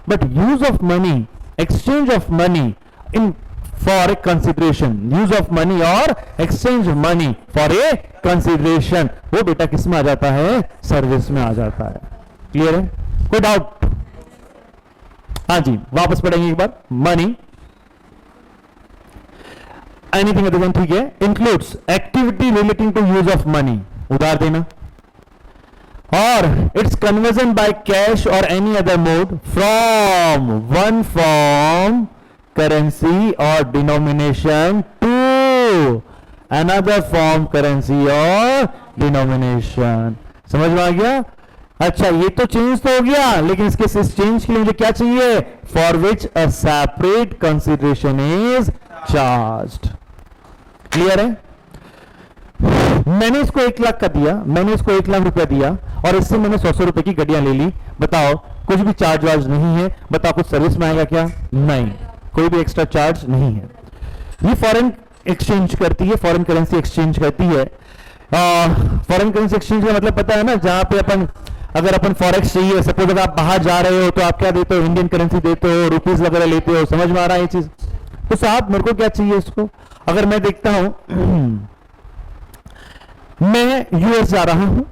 but use of money, exchange of money in for a consideration, use of money or exchange of money for a consideration, वो बेटा किस में आ जाता है? सर्विस में आ जाता है. क्लियर है? कोई डाउट? हाँ जी, वापस पढ़ेंगे एक बार. मनी, एनीथिंग अदर देन, ठीक है, includes activity relating to use of money, उधार देना, or its conversion by cash or any other mode from one form, currency or denomination to another form, currency or denomination. समझ में आ गया? अच्छा, ये तो चेंज तो हो गया, लेकिन इसके चेंज के लिए मुझे क्या चाहिए? For which a separate consideration is charged. Clear है? मैंने इसको 1 लाख का दिया, मैंने इसको 1 लाख रुपया दिया और इससे मैंने 100 रुपए की गड्डियां ले ली. बताओ, कुछ भी चार्ज वार्ज नहीं है. बताओ कुछ सर्विस में आएगा क्या? नहीं, कोई भी एक्स्ट्रा चार्ज नहीं है. ये फॉरेन एक्सचेंज करती है, फॉरेन करेंसी एक्सचेंज करती है. फॉरेन करेंसी एक्सचेंज का मतलब पता है ना, जहां पे अगर अपन फॉरेक्स चाहिए, सपोज अगर आप बाहर जा रहे हो तो आप क्या देते हो? इंडियन करेंसी देते हो, रुपीज वगैरह लेते हो. समझ में आ रहा है ये चीज? तो साहब मेरे को क्या चाहिए इसको? अगर मैं देखता हूं मैं यूएस जा रहा हूं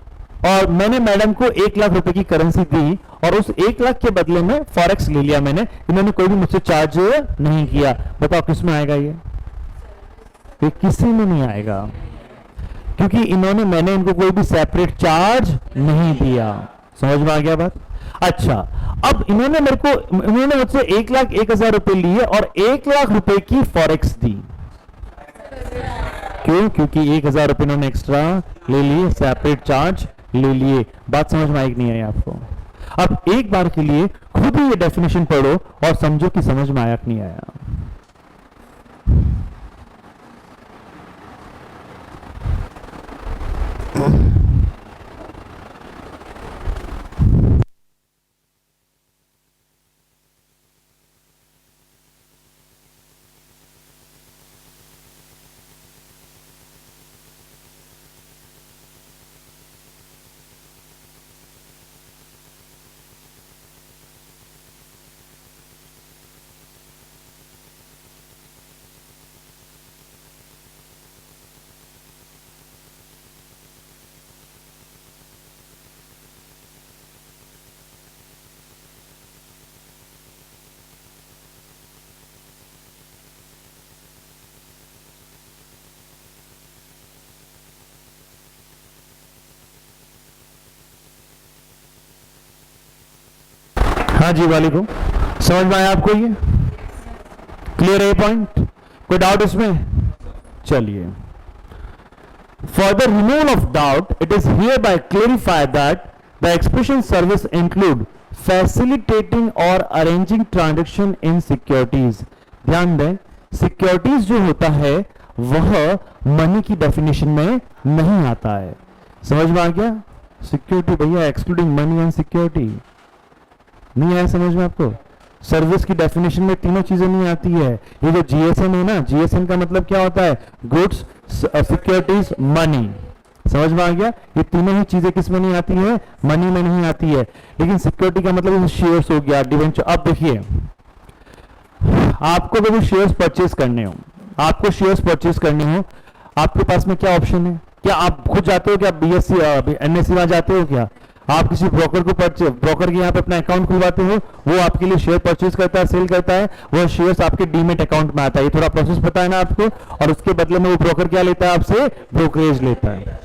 और मैंने मैडम को 1 लाख रुपए की करेंसी दी और उस 1 लाख के बदले में फॉरेक्स ले लिया मैंने, इन्होंने कोई भी मुझसे चार्ज नहीं किया. बताओ किस में आएगा? ये किसी में नहीं आएगा, क्योंकि मैंने इनको कोई भी सेपरेट चार्ज नहीं दिया. समझ में आ गया बात? अच्छा, अब इन्होंने मुझसे 1,01,000 रुपए लिए और 1 लाख रुपए की फॉरेक्स दी. क्यों? क्योंकि 1,000 रुपए इन्होंने एक्स्ट्रा ले लिए, सेपरेट चार्ज ले लिए. बात समझ में आई कि नहीं आई आपको? अब एक बार के लिए खुद ही ये डेफिनेशन पढ़ो और समझो कि समझ में आया कि नहीं आया। हाँ जी वालेकुम, समझ में आया आपको? ये क्लियर है ये पॉइंट? कोई डाउट इसमें? चलिए, for the removal of doubt it is here bye clarify that the expression service include facilitating और अरेंजिंग ट्रांजेक्शन इन सिक्योरिटीज। ध्यान दें, सिक्योरिटीज जो होता है वह मनी की डेफिनेशन में नहीं आता है। समझ में आ गया? सिक्योरिटी भैया एक्सक्लूडिंग मनी एंड सिक्योरिटी नहीं आया समझ में आपको? सर्विस की डेफिनेशन में तीनों चीजें नहीं आती है। ये जो जीएसएन है ना, जीएसएन का मतलब क्या होता है? Goods, securities, money. समझ में आ गया? ये तीनों ही चीजें किस में नहीं आती है? मनी में नहीं आती है। लेकिन सिक्योरिटी का मतलब शेयर्स हो गया, डिवेंचर। अब देखिए, आपको जब शेयर्स परचेज करने हो, आपको शेयर्स परचेज करने हो, आपके पास में क्या ऑप्शन है? क्या आप खुद जाते हो? क्या बीएससी एनएससी में जाते हो? क्या आप किसी ब्रोकर को ब्रोकर के यहाँ पे अपना अकाउंट खुलवाते हो? वो आपके लिए शेयर परचेज करता है, सेल करता है, वो शेयर्स आपके डीमेट अकाउंट में आता है। ये थोड़ा प्रोसेस पता है ना आपको? और उसके बदले में वो ब्रोकर क्या लेता है आपसे? ब्रोकरेज लेता है।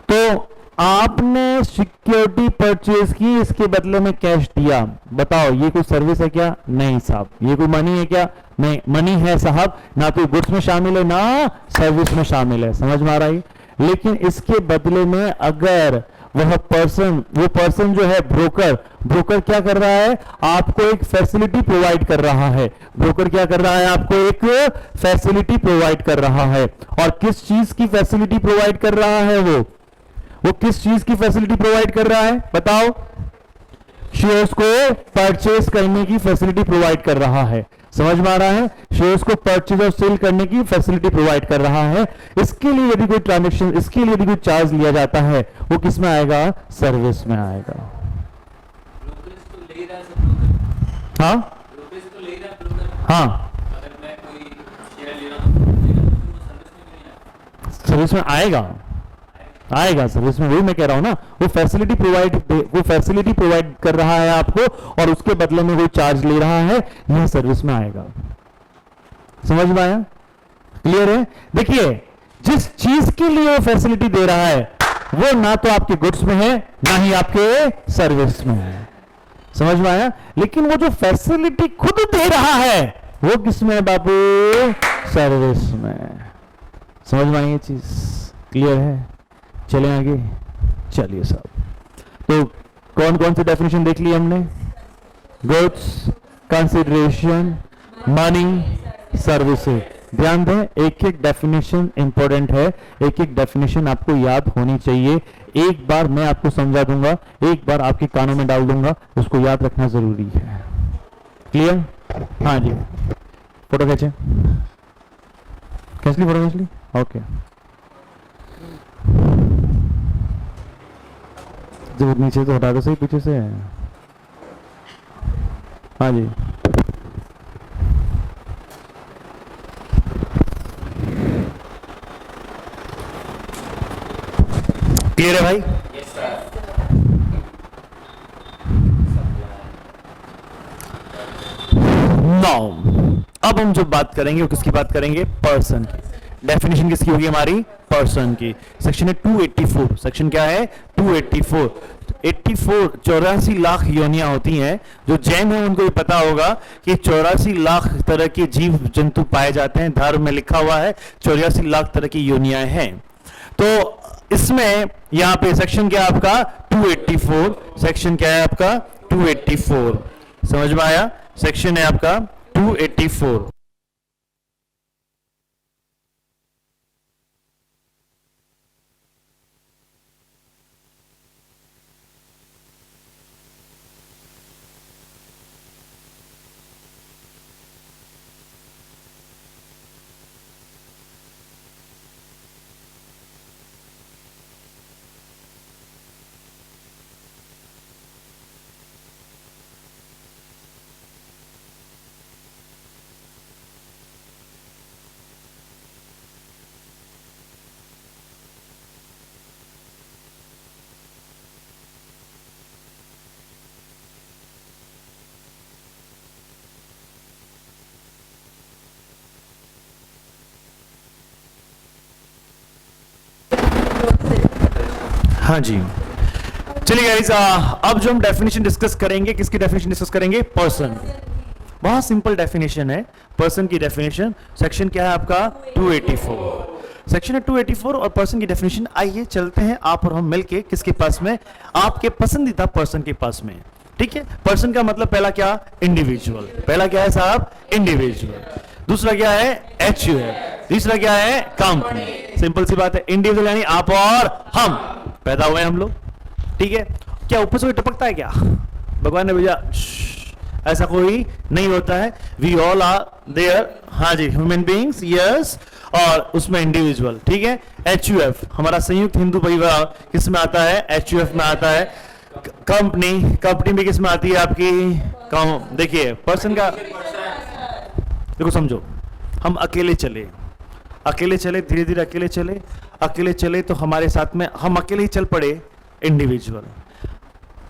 तो आपने सिक्योरिटी परचेज की, इसके बदले में कैश दिया। बताओ ये कोई सर्विस है क्या? नहीं साहब। ये कोई मनी है क्या? नहीं। मनी है साहब, ना तो गुड्स में शामिल है ना सर्विस में शामिल है। समझ में आ रहा है? लेकिन इसके बदले में अगर वह पर्सन, वो पर्सन जो है ब्रोकर, ब्रोकर क्या कर रहा है? आपको एक फैसिलिटी प्रोवाइड कर रहा है। ब्रोकर क्या कर रहा है? आपको एक फैसिलिटी प्रोवाइड कर रहा है। और किस चीज की फैसिलिटी प्रोवाइड कर रहा है? वो किस चीज की फैसिलिटी प्रोवाइड कर रहा है? बताओ। शेयर्स को परचेज करने की फैसिलिटी प्रोवाइड कर रहा है। समझ में आ रहा है? शेयर्स को परचेज और सेल करने की फैसिलिटी प्रोवाइड कर रहा है। इसके लिए यदि कोई ट्रांजैक्शन, इसके लिए यदि कोई चार्ज लिया जाता है, वो किस में आएगा? सर्विस में आएगा। हाँ हाँ, सर्विस में आएगा, आएगा सर्विस में। वही मैं कह रहा हूं ना, वो फैसिलिटी प्रोवाइड कर रहा है आपको और उसके बदले में वो चार्ज ले रहा है, यह सर्विस में आएगा। समझ में आया? क्लियर है? देखिए, जिस चीज के लिए वो फैसिलिटी दे रहा है वो ना तो आपके गुड्स में है ना ही आपके सर्विस में है। समझ में आया? लेकिन वो जो फैसिलिटी खुद दे रहा है वो किस में है बाबू? सर्विस में। समझ में आई ये चीज? क्लियर है? चलें आगे। चलिए साहब, तो कौन कौन सी डेफिनेशन देख ली हमने? Goods, consideration, money, services. ध्यान दें, एक एक डेफिनेशन इंपॉर्टेंट है, एक एक डेफिनेशन आपको याद होनी चाहिए। एक बार मैं आपको समझा दूंगा, एक बार आपके कानों में डाल दूंगा, उसको याद रखना जरूरी है। क्लियर? हाँ जी, फोटो खींचे। खींच ली फोटो? खींच ली? ओके। जब नीचे तो हटा दो सही, पीछे से। हाँ जी, क्लियर है भाई? नाउ अब हम जो बात करेंगे वो किसकी बात करेंगे? पर्सन की। डेफिनेशन किसकी होगी हमारी? पर्सन की। सेक्शन है 284। सेक्शन क्या है? 284। 84 लाख योनियां होती हैं। जो जैन है उनको ये पता होगा कि 84 लाख तरह के जीव जंतु पाए जाते हैं। धर्म में लिखा हुआ है 84 लाख तरह की योनियां हैं। तो इसमें यहां पे सेक्शन क्या आपका 284, सेक्शन क्या है आपका 284, समझ में आया? सेक्शन है आपका 284। हाँ जी, चलिए गाइस, अब जो हम डेफिनेशन डिस्कस करेंगे, किसकी डेफिनेशन डिस्कस करेंगे? पर्सन। बहुत सिंपल डेफिनेशन है पर्सन की डेफिनेशन। सेक्शन क्या है आपका 284, सेक्शन है 284 और पर्सन की डेफिनेशन। आइए चलते हैं आप और हम मिलके किसके पास में? आपके पसंदीदा पर्सन के पास में। ठीक है, पर्सन का मतलब पहला क्या? इंडिविजुअल। पहला क्या है साहब? इंडिविजुअल। दूसरा क्या है? HUF। तीसरा क्या है? कंपनी। सिंपल सी बात है, इंडिविजुअल यानी आप और हम, पैदा हुए हम लोग। ठीक है, क्या ऊपर से कोई टपकता है क्या? भगवान ने भेजा? ऐसा कोई नहीं होता है। वी ऑल आर देयर, हाँ जी, ह्यूमन बींग्स, यस, और उसमें इंडिविजुअल। ठीक है, HUF हमारा संयुक्त हिंदू परिवार किस में आता है? HUF में आता है। कंपनी, कंपनी भी किस में आती है आपकी? देखिए पर्सन का, देखो समझो, हम अकेले चले, अकेले चले, धीरे धीरे अकेले चले, अकेले चले तो हमारे साथ में हम अकेले ही चल पड़े, इंडिविजुअल।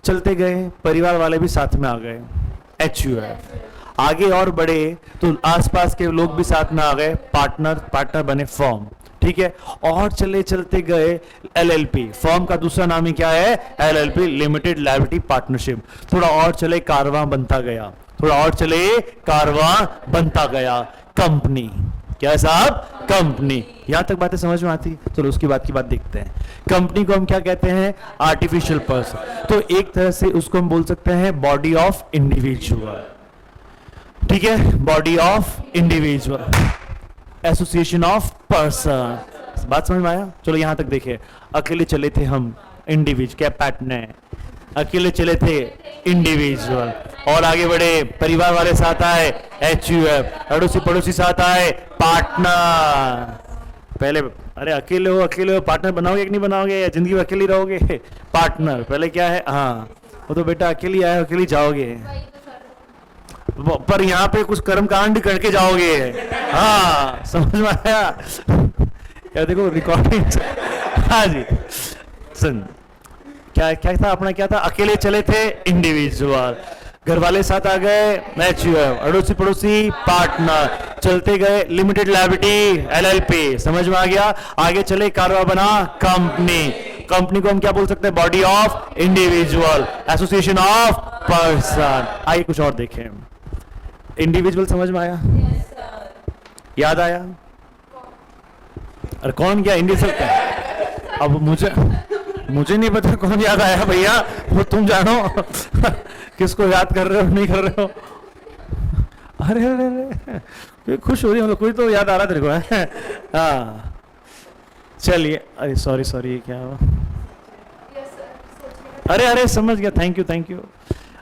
चलते गए, परिवार वाले भी साथ में आ गए, HUF। आगे और बढ़े तो आसपास के लोग भी साथ में आ गए, पार्टनर, पार्टनर बने, फॉर्म। ठीक है, और चले चलते गए LLP, फॉर्म का दूसरा नाम ही क्या है? LLP, limited liability partnership. थोड़ा और चले, कारवां बनता गया, थोड़ा और चले, कारवां बनता गया, कंपनी। क्या साहब? कंपनी। यहां तक बातें समझ में आती? चलो उसकी बात की बात देखते हैं। कंपनी को हम क्या कहते हैं? Artificial person. तो एक तरह से उसको हम बोल सकते हैं बॉडी ऑफ इंडिविजुअल। ठीक है, body of individual, association of person. बात समझ में आया? चलो यहां तक देखिए, अकेले चले थे हम, इंडिविजुअल, क्या पैटर्न है? अकेले चले थे, इंडिविजुअल, और आगे बढ़े, परिवार वाले साथ आए, HUF, अड़ोसी पड़ोसी साथ आए, पार्टनर। पहले अरे अकेले हो, पार्टनर बनाओगे कि नहीं बनाओगे, या जिंदगी में अकेले रहोगे? पार्टनर पहले क्या है? हाँ, वो तो बेटा अकेले आए, अकेले जाओगे, पर यहाँ पे कुछ कर्म कांड करके जाओगे। हाँ, समझ में आया? यार देखो रिकॉर्डिंग। हाँ जी, सुन, क्या क्या था अपना? क्या था? अकेले चले थे, इंडिविजुअल, घर वाले साथ आ गए, HUF, अड़ोसी पड़ोसी, पार्टनर, चलते गए, लिमिटेड लायबिलिटी, LLP, समझ में आ गया? आगे चले, कारवा बना, कंपनी। कंपनी को हम क्या बोल सकते हैं? Body of individual, association of person. आइए कुछ और देखें। इंडिविजुअल समझ में आया? याद आया? अरे कौन क्या इंडिविजुअल क्या? अब मुझे नहीं पता कौन याद आया भैया, वो तुम जानो। किसको याद कर रहे हो, नहीं कर रहे हो? अरे अरे अरे, खुश हो रही हो, कोई तो याद आ रहा तेरे को है? हाँ, चलिए, अरे सॉरी सॉरी, ये क्या हुआ? अरे अरे समझ गया, थैंक यू थैंक यू।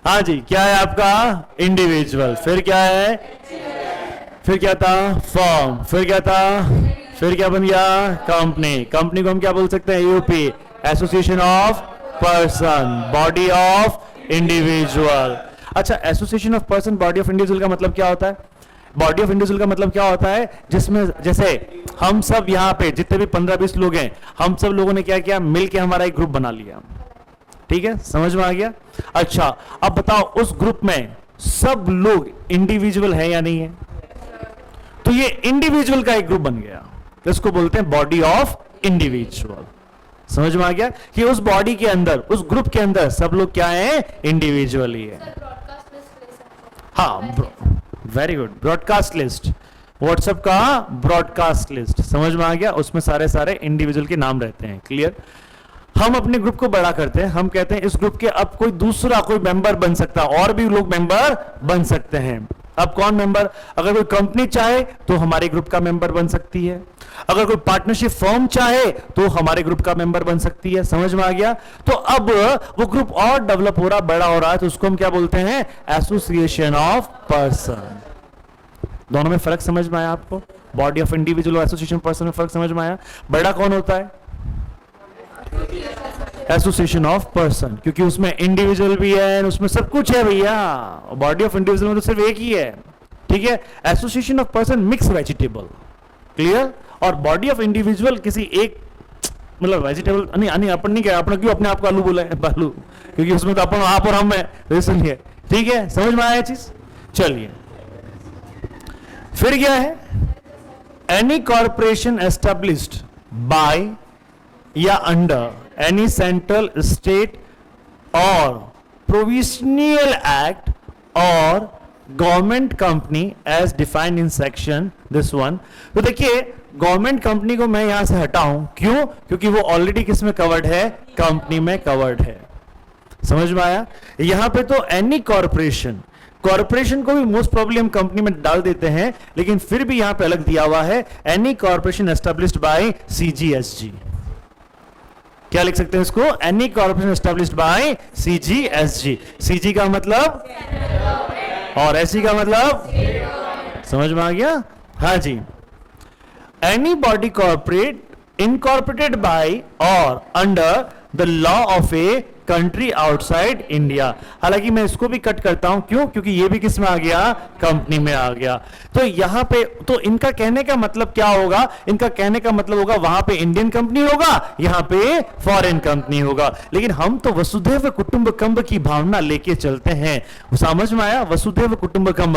हाँ जी, क्या है आपका? इंडिविजुअल। फिर क्या है? फिर क्या था? फॉर्म। फिर क्या था? फिर क्या बन गया? कंपनी। कंपनी को हम क्या बोल सकते हैं? UP, association of person, body of individual. अच्छा, association of person, body of individual का मतलब क्या होता है? बॉडी ऑफ इंडिविजुअल का मतलब क्या होता है? जिसमें जैसे हम सब यहाँ पे जितने भी 15-20 लोग हैं, हम सब लोगों ने क्या किया? मिलके हमारा एक ग्रुप बना लिया। ठीक है, समझ में आ गया? अच्छा, अब बताओ उस ग्रुप में सब लोग इंडिविजुअल है या नहीं है? तो ये इंडिविजुअल का एक ग्रुप बन गया, इसको बोलते हैं बॉडी ऑफ इंडिविजुअल। समझ में आ गया कि उस बॉडी के अंदर, उस ग्रुप के अंदर सब लोग क्या है? इंडिविजुअल ही है। हाँ, very good, broadcast list, WhatsApp का ब्रॉडकास्ट लिस्ट, समझ में आ गया? उसमें सारे इंडिविजुअल के नाम रहते हैं। क्लियर? हम अपने ग्रुप को बड़ा करते हैं, हम कहते हैं इस ग्रुप के अब कोई दूसरा कोई मेंबर बन सकता है, और भी लोग मेंबर बन सकते हैं। अब कौन मेंबर? अगर कोई कंपनी चाहे तो हमारे ग्रुप का मेंबर बन सकती है, अगर कोई पार्टनरशिप फर्म चाहे तो हमारे ग्रुप का मेंबर बन सकती है। समझ में आ गया? तो अब वो ग्रुप और डेवलप हो रहा, बड़ा हो रहा है, तो उसको हम क्या बोलते हैं? Association of person. दोनों में फर्क समझ में आया आपको? बॉडी ऑफ इंडिविजुअल और एसोसिएशन पर्सन में फर्क समझ में आया? बड़ा कौन होता है? एसोसिएशन ऑफ पर्सन, क्योंकि उसमें इंडिविजुअल भी है, उसमें सब कुछ है भैया। बॉडी ऑफ इंडिविजुअल में तो सिर्फ एक ही है, ठीक है? Association of person mix vegetable, clear? और बॉडी ऑफ इंडिविजुअल किसी एक मतलब वेजिटेबल नहीं, अपन नहीं कह, अपन क्यों अपने आप को आलू बोला है? बालू, क्योंकि उसमें तो अपन आप और हम है, तो इसलिए। ठीक है, समझ में आया चीज? चलिए, फिर क्या है? एनी कॉर्पोरेशन एस्टेब्लिश्ड बाय या under any central state or provincial act or government company as defined in section this one। तो देखिए, गवर्नमेंट कंपनी को मैं यहां से हटाऊं, क्यों? क्योंकि वो ऑलरेडी किस में कवर्ड है? कंपनी में कवर्ड है। समझ में आया? यहां पे तो एनी कॉर्पोरेशन, कॉर्पोरेशन को भी मोस्ट प्रॉब्ली हम कंपनी में डाल देते हैं, लेकिन फिर भी यहां पे अलग दिया हुआ है, any corporation established by CGSG. क्या लिख सकते हैं इसको? Any corporation established by CGSG. CG का मतलब और एसजी का मतलब, समझ में आ गया? हाँ जी। Any body corporate incorporated by और under the law of a country outside India. हालांकि मैं इसको भी कट करता हूं, क्यों? क्योंकि ये भी किस में आ गया? कंपनी में आ गया। तो यहां पे तो इनका कहने का मतलब क्या होगा? इनका कहने का मतलब होगा वहां पे इंडियन कंपनी होगा, यहां पे फॉरेन कंपनी होगा। लेकिन हम तो वसुधैव कुटुंबकम की भावना लेके चलते हैं। समझ में आया? वसुधैव कुटुंबकम,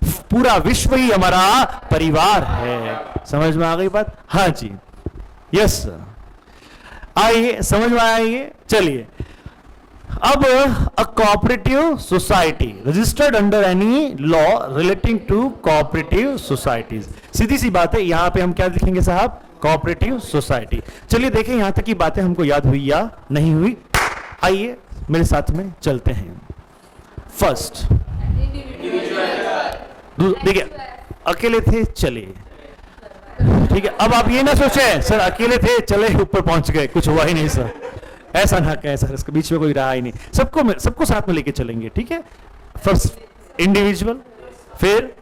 पूरा विश्व ही हमारा परिवार है। समझ में आ गई बात? हाँ जी, यस सर। आइए, समझ में आया ये? चलिए, अब a cooperative society registered under any law relating to cooperative societies. सीधी सी बात है, यहां पे हम क्या लिखेंगे साहब? Cooperative society. चलिए देखें यहां तक की बातें हमको याद हुई या नहीं हुई। आइए मेरे साथ में चलते हैं। फर्स्ट, देखिए, अकेले थे, चलिए, ठीक है। अब आप ये ना सोचें सर अकेले थे चले ऊपर पहुंच गए, कुछ हुआ ही नहीं सर, ऐसा ना कहें सर, इसके बीच में कोई रहा ही नहीं। सबको साथ में लेके चलेंगे, ठीक है? फर्स्ट इंडिविजुअल, फिर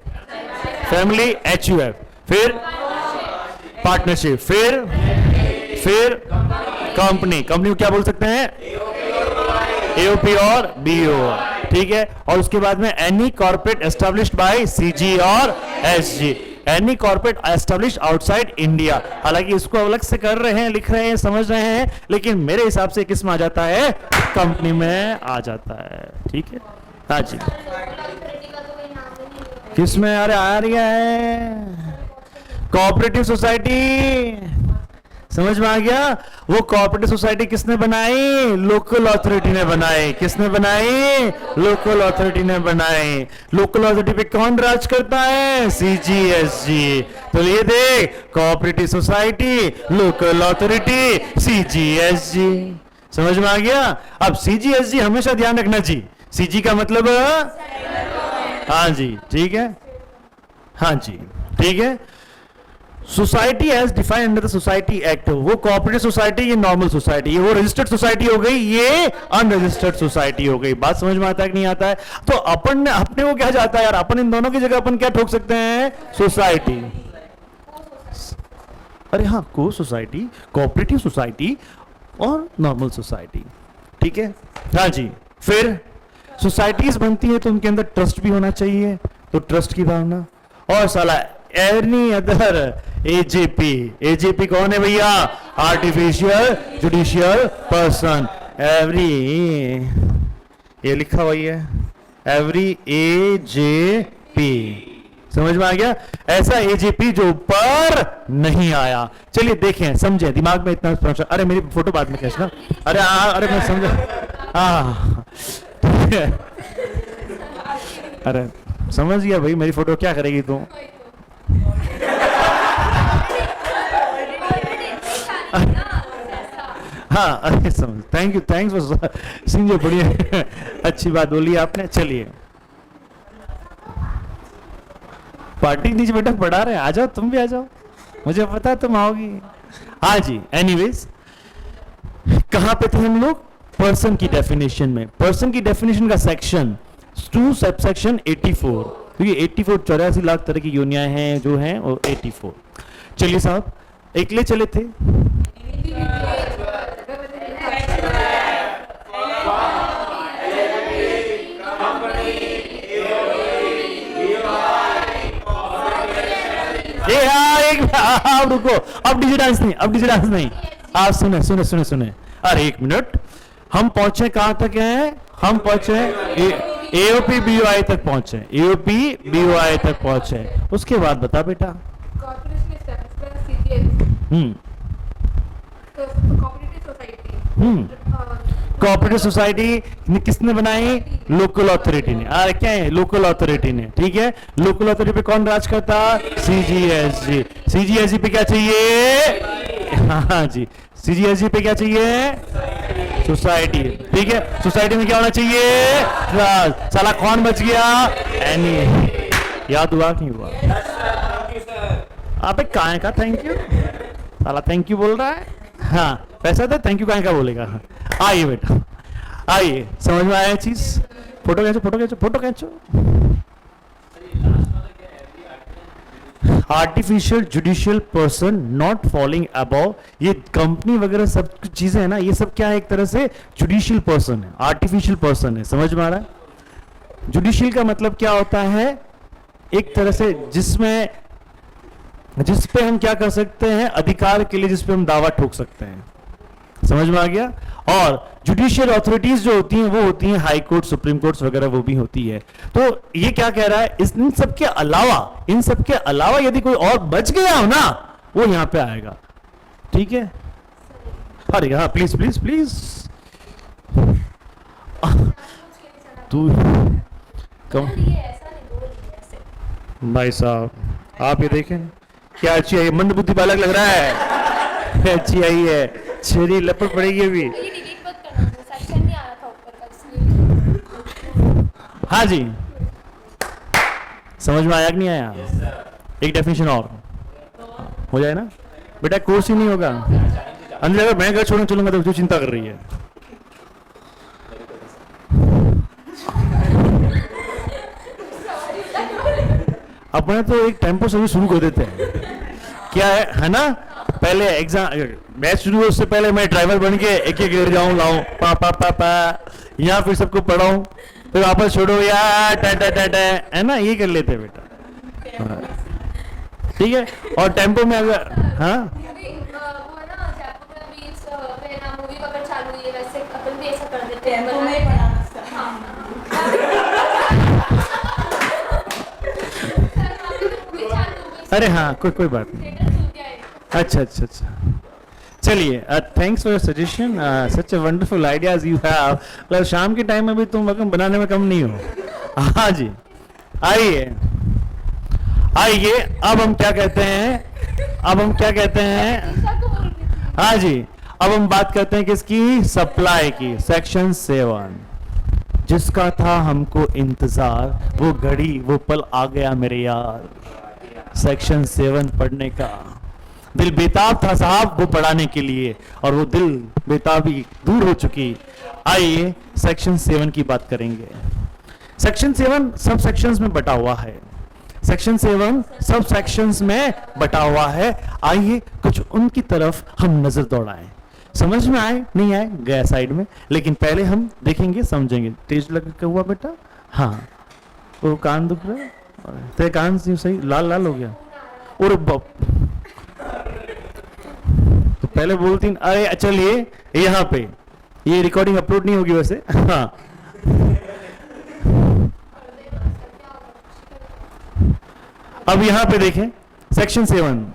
फैमिली एचयूएफ, फिर पार्टनरशिप, फिर कंपनी। कंपनी को क्या बोल सकते हैं? एओपी और बीओ, ठीक है? और उसके बाद में any corporate established by CG और SG, any corporate establish outside India. हालांकि इसको अलग से कर रहे हैं, लिख रहे हैं, समझ रहे हैं, लेकिन मेरे हिसाब से किस में आ जाता है? कंपनी में आ जाता है, ठीक है? हाँ जी, किस में? अरे आ रहा है कोऑपरेटिव सोसाइटी। समझ में आ गया? वो कोऑपरेटिव सोसाइटी किसने बनाई? लोकल अथॉरिटी ने बनाई। किसने बनाई? लोकल अथॉरिटी ने बनाई। लोकल अथॉरिटी पे कौन राज करता है? सीजीएसजी। तो ये देख, कोऑपरेटिव सोसाइटी, लोकल अथॉरिटी, सीजीएसजी। समझ में आ गया? अब सीजीएसजी हमेशा ध्यान रखना जी, सीजी का मतलब, हाँ जी, ठीक है, हाँ जी, ठीक है। Society as defined under the society act, वो कोऑपरेटिव सोसाइटी, ये नॉर्मल सोसाइटी, ये वो रजिस्टर्ड सोसाइटी हो गई, ये अनरजिस्टर्ड सोसाइटी हो गई। बात समझ में आता है कि नहीं आता है? तो अपन अपने को क्या जाता है यार, अपन इन दोनों की जगह अपन क्या ठोक सकते हैं? सोसाइटी। अरे हाँ, को सोसाइटी, कोऑपरेटिव सोसाइटी और नॉर्मल सोसाइटी, ठीक है? हाँ जी। फिर सोसाइटीज बनती है तो उनके अंदर ट्रस्ट भी होना चाहिए, तो ट्रस्ट की भावना। और साला एनी अदर एजेपी, एजेपी कौन है भैया? Artificial judicial person. एवरी, ये लिखा हुआ है, एवरी एजेपी। समझ में आ गया? ऐसा एजेपी जो ऊपर नहीं आया। चलिए देखें, समझे, दिमाग में इतना समझ। अरे मेरी फोटो बाद में खींचना। अरे अरे मैं समझा, हाँ, अरे समझ गया भाई, मेरी फोटो क्या करेगी तू? हाँ अरे समझ, thank you, thanks for Singh ji, बढ़िया अच्छी बात बोली आपने। चलिए पार्टी नीचे बेटा पढ़ा रहे हैं, आ जाओ तुम भी आ जाओ, मुझे पता है तुम आओगी। हाँ जी, एनीवेज कहाँ पे थे हम लोग? पर्सन की डेफिनेशन में। पर्सन की डेफिनेशन का सेक्शन 2 सबसेक्शन 84, क्योंकि 84 84 लाख तरह की योनियां हैं जो हैं, और 84। चलिए साहब, एक ले चले थे। ये हाँ, एक आप रुको, अब डीजे डांस नहीं, अब डीजे डांस नहीं। आप सुने सुने सुने सुने, अरे एक मिनट, हम पहुंचे कहां तक हैं? हम पहुंचे एओपी बीओआई तक पहुंचे, एओपी बीओआई तक पहुंचे। उसके बाद बता बेटा। कोऑपरेटिव सोसाइटी किसने बनाई? लोकल अथॉरिटी ने। अरे क्या है? लोकल अथॉरिटी ने, ठीक है। लोकल अथॉरिटी पे कौन राज करता? सीजीएसजी। सीजीएसजी पे क्या चाहिए? हाँ जी, सीजीएसजी पे क्या चाहिए? सोसाइटी, ठीक है। सोसाइटी में क्या होना चाहिए? ट्रस्ट। साला कौन बच गया? एनी। याद हुआ कि नहीं हुआ? आप एक काय का थैंक यू, साला थैंक यू बोल रहा है। हाँ पैसा दे, थैंक यू काय का बोलेगा। आइए बेटा, आइए, समझ में आया चीज? फोटो खींचो, फोटो खींचो, फोटो खींचो। Artificial judicial person not following above, ये कंपनी वगैरह सब चीजें है ना, ये सब क्या है? एक तरह से जुडिशियल पर्सन है, आर्टिफिशियल पर्सन है। समझ में आ रहा है? जुडिशियल का मतलब क्या होता है? एक तरह से जिसमें, जिस पे हम क्या कर सकते हैं? अधिकार के लिए जिस पे हम दावा ठोक सकते हैं। समझ में आ गया? और जुडिशियल अथॉरिटीज जो होती हैं वो होती हैं हाई कोर्ट, सुप्रीम कोर्ट्स वगैरह, वो भी होती है। तो ये क्या कह रहा है? इन सब के अलावा, इन सब के अलावा यदि कोई और बच गया हो ना, वो यहां पे आएगा, ठीक है। अरे हाँ प्लीज प्लीज प्लीज, तू कम भाई साहब, आप ये देखें क्या अच्छी है, मंद बुद्धि बालक लग रहा है। अच्छी आई है, छेरी लपट पड़ेगी अभी। हाँ जी, समझ में आया कि नहीं आया? एक डेफिनेशन और हो जाए ना बेटा, कोर्स ही नहीं होगा अंदर। अगर मैं घर छोड़ने चलूंगा तो जो चिंता कर रही है। अपने तो एक टेम्पो से शुरू कर देते हैं, क्या है ना? पहले एग्जाम, मैच शुरू हो उससे पहले मैं ड्राइवर बन के एक एक गिर जाऊं, लाऊं पा पा पा पा, यहाँ फिर सबको पढ़ाऊं, फिर वापस छोड़ो यार, टा टा टा टा, है ना? ये कर लेते बेटा, ठीक है। और टेम्पो में अगर, हाँ अरे हाँ, कोई बात नहीं। अच्छा अच्छा अच्छा, चलिए, thanks for your suggestion, such a wonderful ideas you have. मतलब शाम के टाइम में भी तुम रकम बनाने में कम नहीं हो। हाँ जी, आइए आइए, अब हम क्या कहते हैं? अब हम क्या कहते हैं? हाँ जी, अब हम बात करते हैं किसकी? सप्लाई की। सेक्शन 7, जिसका था हमको इंतजार, वो घड़ी वो पल आ गया मेरे यार। सेक्शन 7 पढ़ने का दिल बेताब था साहब वो पढ़ाने के लिए, और वो दिल बेताबी दूर हो चुकी। आइए सेक्शन 7 की बात करेंगे। सेक्शन 7 सब सेक्शंस में बटा हुआ है। सेक्शन 7 सब सेक्शंस में बटा हुआ है। आइए कुछ उनकी तरफ हम नजर दौड़ाएं, समझ में आए नहीं आए गया साइड में, लेकिन पहले हम देखेंगे समझेंगे। तेज लग के हुआ बेटा? हाँ, वो कान दुख रहा है, तेरे कान सही लाल लाल हो गया। और तो पहले बोलती, अरे चलिए यहाँ पे ये रिकॉर्डिंग अपलोड नहीं होगी वैसे। हाँ, अब यहाँ पे देखें सेक्शन 7।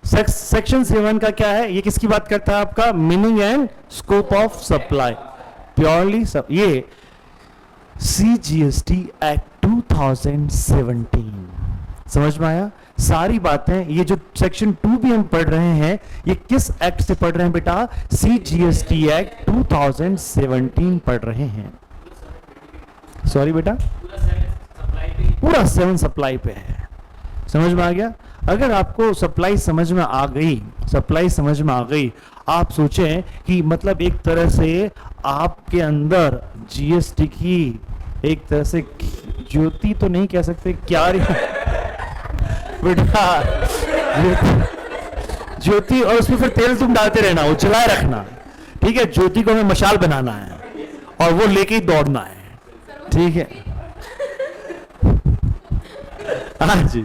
सेक्शन 7 का क्या है? ये किसकी बात करता है? आपका meaning and scope of supply, purely ये CGST एक्ट 2017, समझ में आया? सारी बातें, ये जो सेक्शन 2 भी हम पढ़ रहे हैं, ये किस एक्ट से पढ़ रहे हैं बेटा? CGST एक्ट 2017 पढ़ रहे हैं। सॉरी बेटा, पूरा 7 सप्लाई पे है। समझ में आ गया? अगर आपको सप्लाई समझ में आ गई, सप्लाई समझ में आ गई, आप सोचें कि मतलब एक तरह से आपके अंदर जीएसटी की एक तरह से ज्योति तो नहीं कह सकते, क्या बेटा, ज्योति, और उसमें फिर तेल तुम डालते रहना, वो चलाए रखना, ठीक है? ज्योति को हमें मशाल बनाना है और वो लेके ही दौड़ना है, ठीक है? हाँ जी।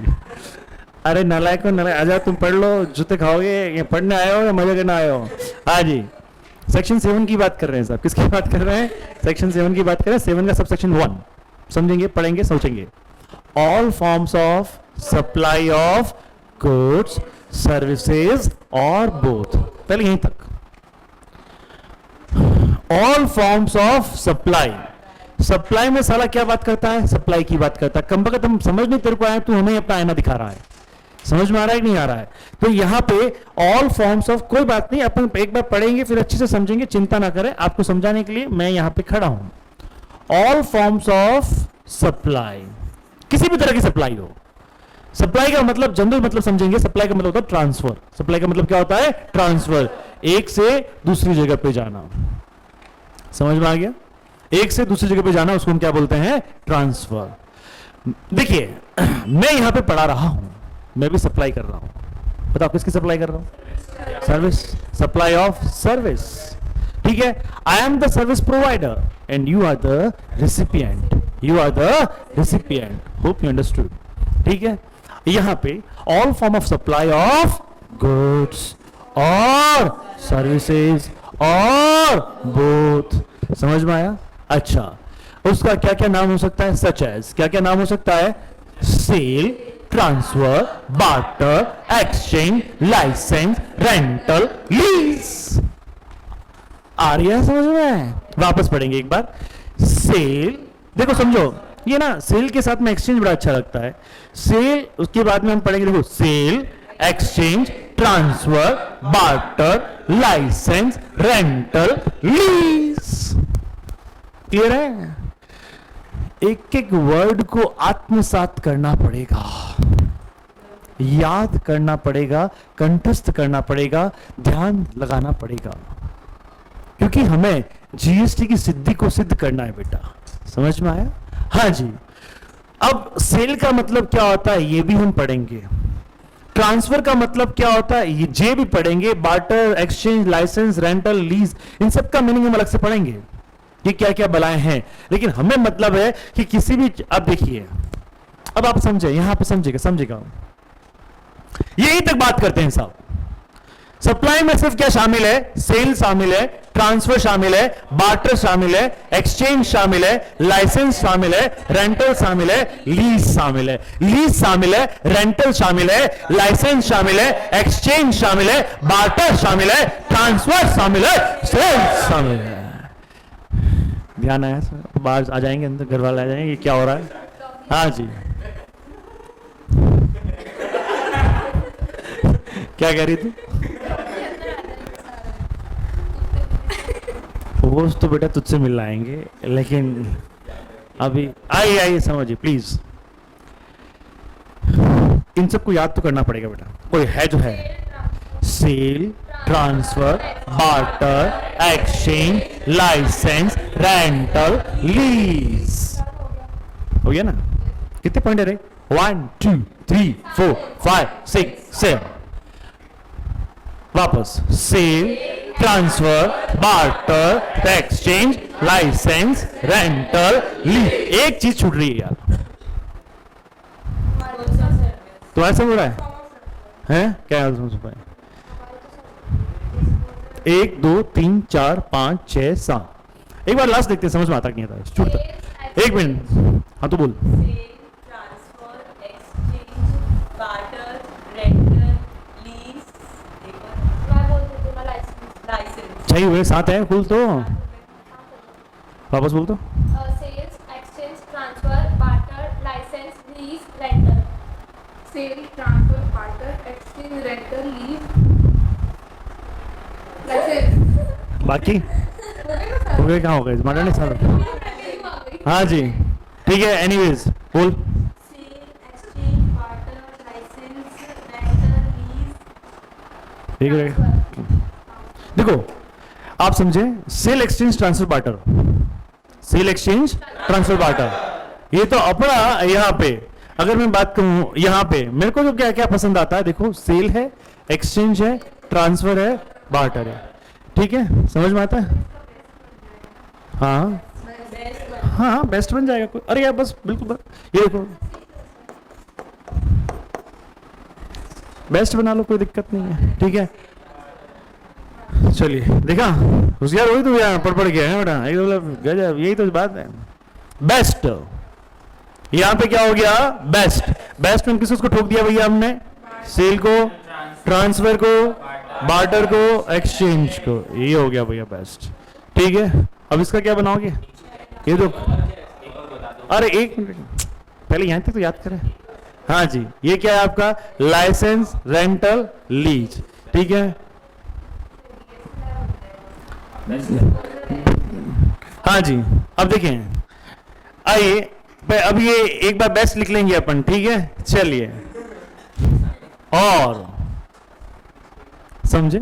अरे नालायक हो, नालायक, आजा तुम पढ़ लो, जूते खाओगे, ये पढ़ने आए हो या मजा करने आए हो? हाँ जी। सेक्शन 7 की बात कर रहे हैं साहब, किसकी बात कर रहे हैं? सेक्शन 7 की बात कर रहे हैं। 7 का सब सेक्शन 1 समझेंगे, पढ़ेंगे, सोचेंगे। All forms of supply of goods, services or both, पहले यहीं तक। All forms of supply, supply में साला क्या बात करता है? सप्लाई की बात करता है। कम बगत हम समझ नहीं तेरे को आया, तू हमें अपना आईना दिखा रहा है। समझ में आ रहा है कि नहीं आ रहा है? तो यहां पे ऑल फॉर्म्स ऑफ, कोई बात नहीं, अपन एक बार पढ़ेंगे फिर अच्छे से समझेंगे, चिंता ना करें, आपको समझाने के लिए मैं यहां पे खड़ा हूं। ऑल फॉर्म्स ऑफ सप्लाई, किसी भी तरह की सप्लाई हो। सप्लाई का मतलब जनरल मतलब समझेंगे, सप्लाई का मतलब होता है ट्रांसफर। सप्लाई का मतलब क्या होता है? ट्रांसफर, एक से दूसरी जगह पे जाना। समझ में आ गया? एक से दूसरी जगह पे जाना, उसको हम क्या बोलते हैं? ट्रांसफर। देखिए, मैं यहां पे पढ़ा रहा हूं, मैं भी सप्लाई कर रहा हूं। बताओ किसकी सप्लाई कर रहा हूं? सर्विस, सप्लाई ऑफ सर्विस, ठीक है? I am the service provider and you are the recipient, you are the recipient. Hope you understood, ठीक है? यहां पे all form of supply of goods or services or both, समझ में आया? अच्छा, उसका क्या क्या नाम हो सकता है? सच एज, क्या क्या नाम हो सकता है? Sale, transfer, barter, exchange, licence, rental, lease. आ रही है समझ में? वापस पढ़ेंगे एक बार। सेल, देखो समझो, ये ना सेल के साथ में एक्सचेंज बड़ा अच्छा लगता है। सेल, उसके बाद में हम पढ़ेंगे, देखो, sale, exchange, transfer, barter, licence, rental, lease. Clear है? एक एक वर्ड को आत्मसात करना पड़ेगा, याद करना पड़ेगा, कंठस्थ करना पड़ेगा, ध्यान लगाना पड़ेगा, क्योंकि हमें जीएसटी की सिद्धि को सिद्ध करना है बेटा। समझ में आया? हाँ जी। अब सेल का मतलब क्या होता है ये भी हम पढ़ेंगे। ट्रांसफर का मतलब क्या होता है ये भी पढ़ेंगे। Barter, exchange, licence, rental, lease, इन सब का मीनिंग हम अलग से पढ़ेंगे कि क्या क्या बलाएं हैं। लेकिन हमें मतलब है कि किसी भी, अब देखिए, अब आप समझे, यहां पे समझेगा, यही तक बात करते हैं साहब। सप्लाई में सिर्फ क्या शामिल है? सेल शामिल है, ट्रांसफर शामिल है, बार्टर शामिल है, एक्सचेंज शामिल है, लाइसेंस शामिल है, रेंटल शामिल है, लीज शामिल है। लीज शामिल है, रेंटल शामिल है, लाइसेंस शामिल है, एक्सचेंज शामिल है, बार्टर शामिल है, ट्रांसफर शामिल है, सेल शामिल है। ध्यान आया सर? बाहर आ जाएंगे, अंदर घर वाले आ जाएंगे, क्या हो रहा है? हाँ जी। क्या कह रही थी? वो तो बेटा तुझसे मिल आएंगे, लेकिन अभी आइए समझिए प्लीज। इन सबको याद तो करना पड़ेगा बेटा। कोई है जो है? Sale, transfer, barter, exchange, licence, rental, lease. हो गया ना? कितने पॉइंट है रे? 1 2 3 4 5 6 7। वापस, sale, transfer, barter, exchange, licence, rental, lease. एक चीज छूट रही है यार, तो ऐसा हो रहा है क्या? 1 2 3 4 5 6 7। एक बार लास्ट देखते हैं, समझ में आता कि नहीं आता? छूटता। 1 मिनट, हाँ तो बोल। सही हुए, 7 है कुल तो। वापस बोल तो। Sales, exchange, transfer, barter, licence, lease, rental. Sale, transfer, barter, exchange, rental, lease, license. बाकी हो गए, कहाँ हो गए, मार्टर नहीं सारा। हाँ जी ठीक है, एनीवेज बोल। Sale, exchange, barter, license, rental, lease, ठीक है, देखो आप समझे, cell exchange transfer barter, cell exchange transfer barter, ये तो अपना यहाँ पे अगर मैं बात करूं यहाँ पे मेरे को तो क्या क्या पसंद आता है, देखो सेल है, एक्सचेंज है, ट्रांसफर है, बार्टर है, ठीक है, समझ में आता है। हाँ हाँ बेस्ट बन जाएगा कोई, अरे यार बस बिल्कुल ये देखो बेस्ट बना लो, कोई दिक्कत नहीं है, ठीक है। चलिए देखा, होशियार वही तो यहाँ पढ़ गया है बेटा, गजब, यही तो बात है। बेस्ट, यहाँ पे क्या हो गया, बेस्ट, बेस्ट में किस उसको ठोक दिया भैया हमने, सेल को, ट्रांसफर को, बार्टर को, एक्सचेंज को, ये हो गया भैया बेस्ट, ठीक है। अब इसका क्या बनाओगे, ये तो, अरे एक मिनट पहले यहाँ तक तो याद करें। हाँ जी, ये क्या है आपका, लाइसेंस, रेंटल, लीज, ठीक है। हाँ जी, अब देखें, आइए अब ये एक बार बेस्ट लिख लेंगे अपन, ठीक है, चलिए। और समझे,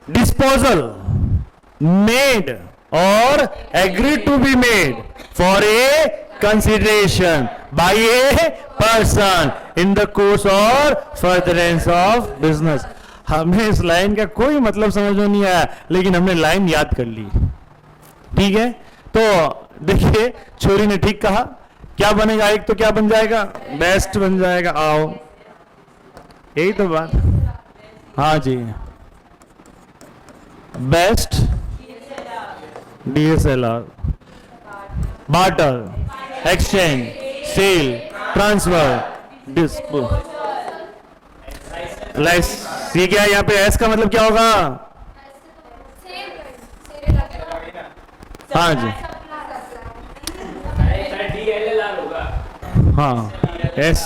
disposal made or agree to be made for a consideration by a person in the course or furtherance of business. हमें इस लाइन का कोई मतलब समझ में नहीं आया, लेकिन हमने लाइन याद कर ली, ठीक है। तो देखिए छोरी ने ठीक कहा, क्या बनेगा, एक तो क्या बन जाएगा, बेस्ट बन जाएगा, आओ यही तो बात। हाँ जी, best, DSLR, barter, exchange, sale, transfer, डिस्पो, लाइस, ये क्या है यहाँ पे, एस का मतलब क्या होगा, हाँ जी, हाँ एस,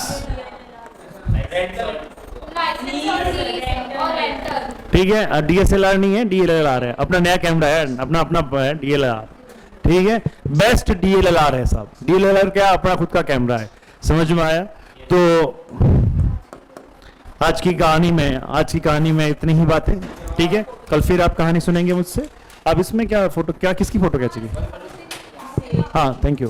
ठीक है। DSLR नहीं है, DLLR है, अपना नया कैमरा है, अपना अपना है DLLR, ठीक है। बेस्ट DLLR है साहब, DLLR क्या, अपना खुद का कैमरा है, समझ में आया। तो आज की कहानी में इतनी ही बातें, ठीक है। कल फिर आप कहानी सुनेंगे मुझसे। अब इसमें क्या फोटो, क्या किसकी फोटो खींचेगी, हाँ थैंक यू।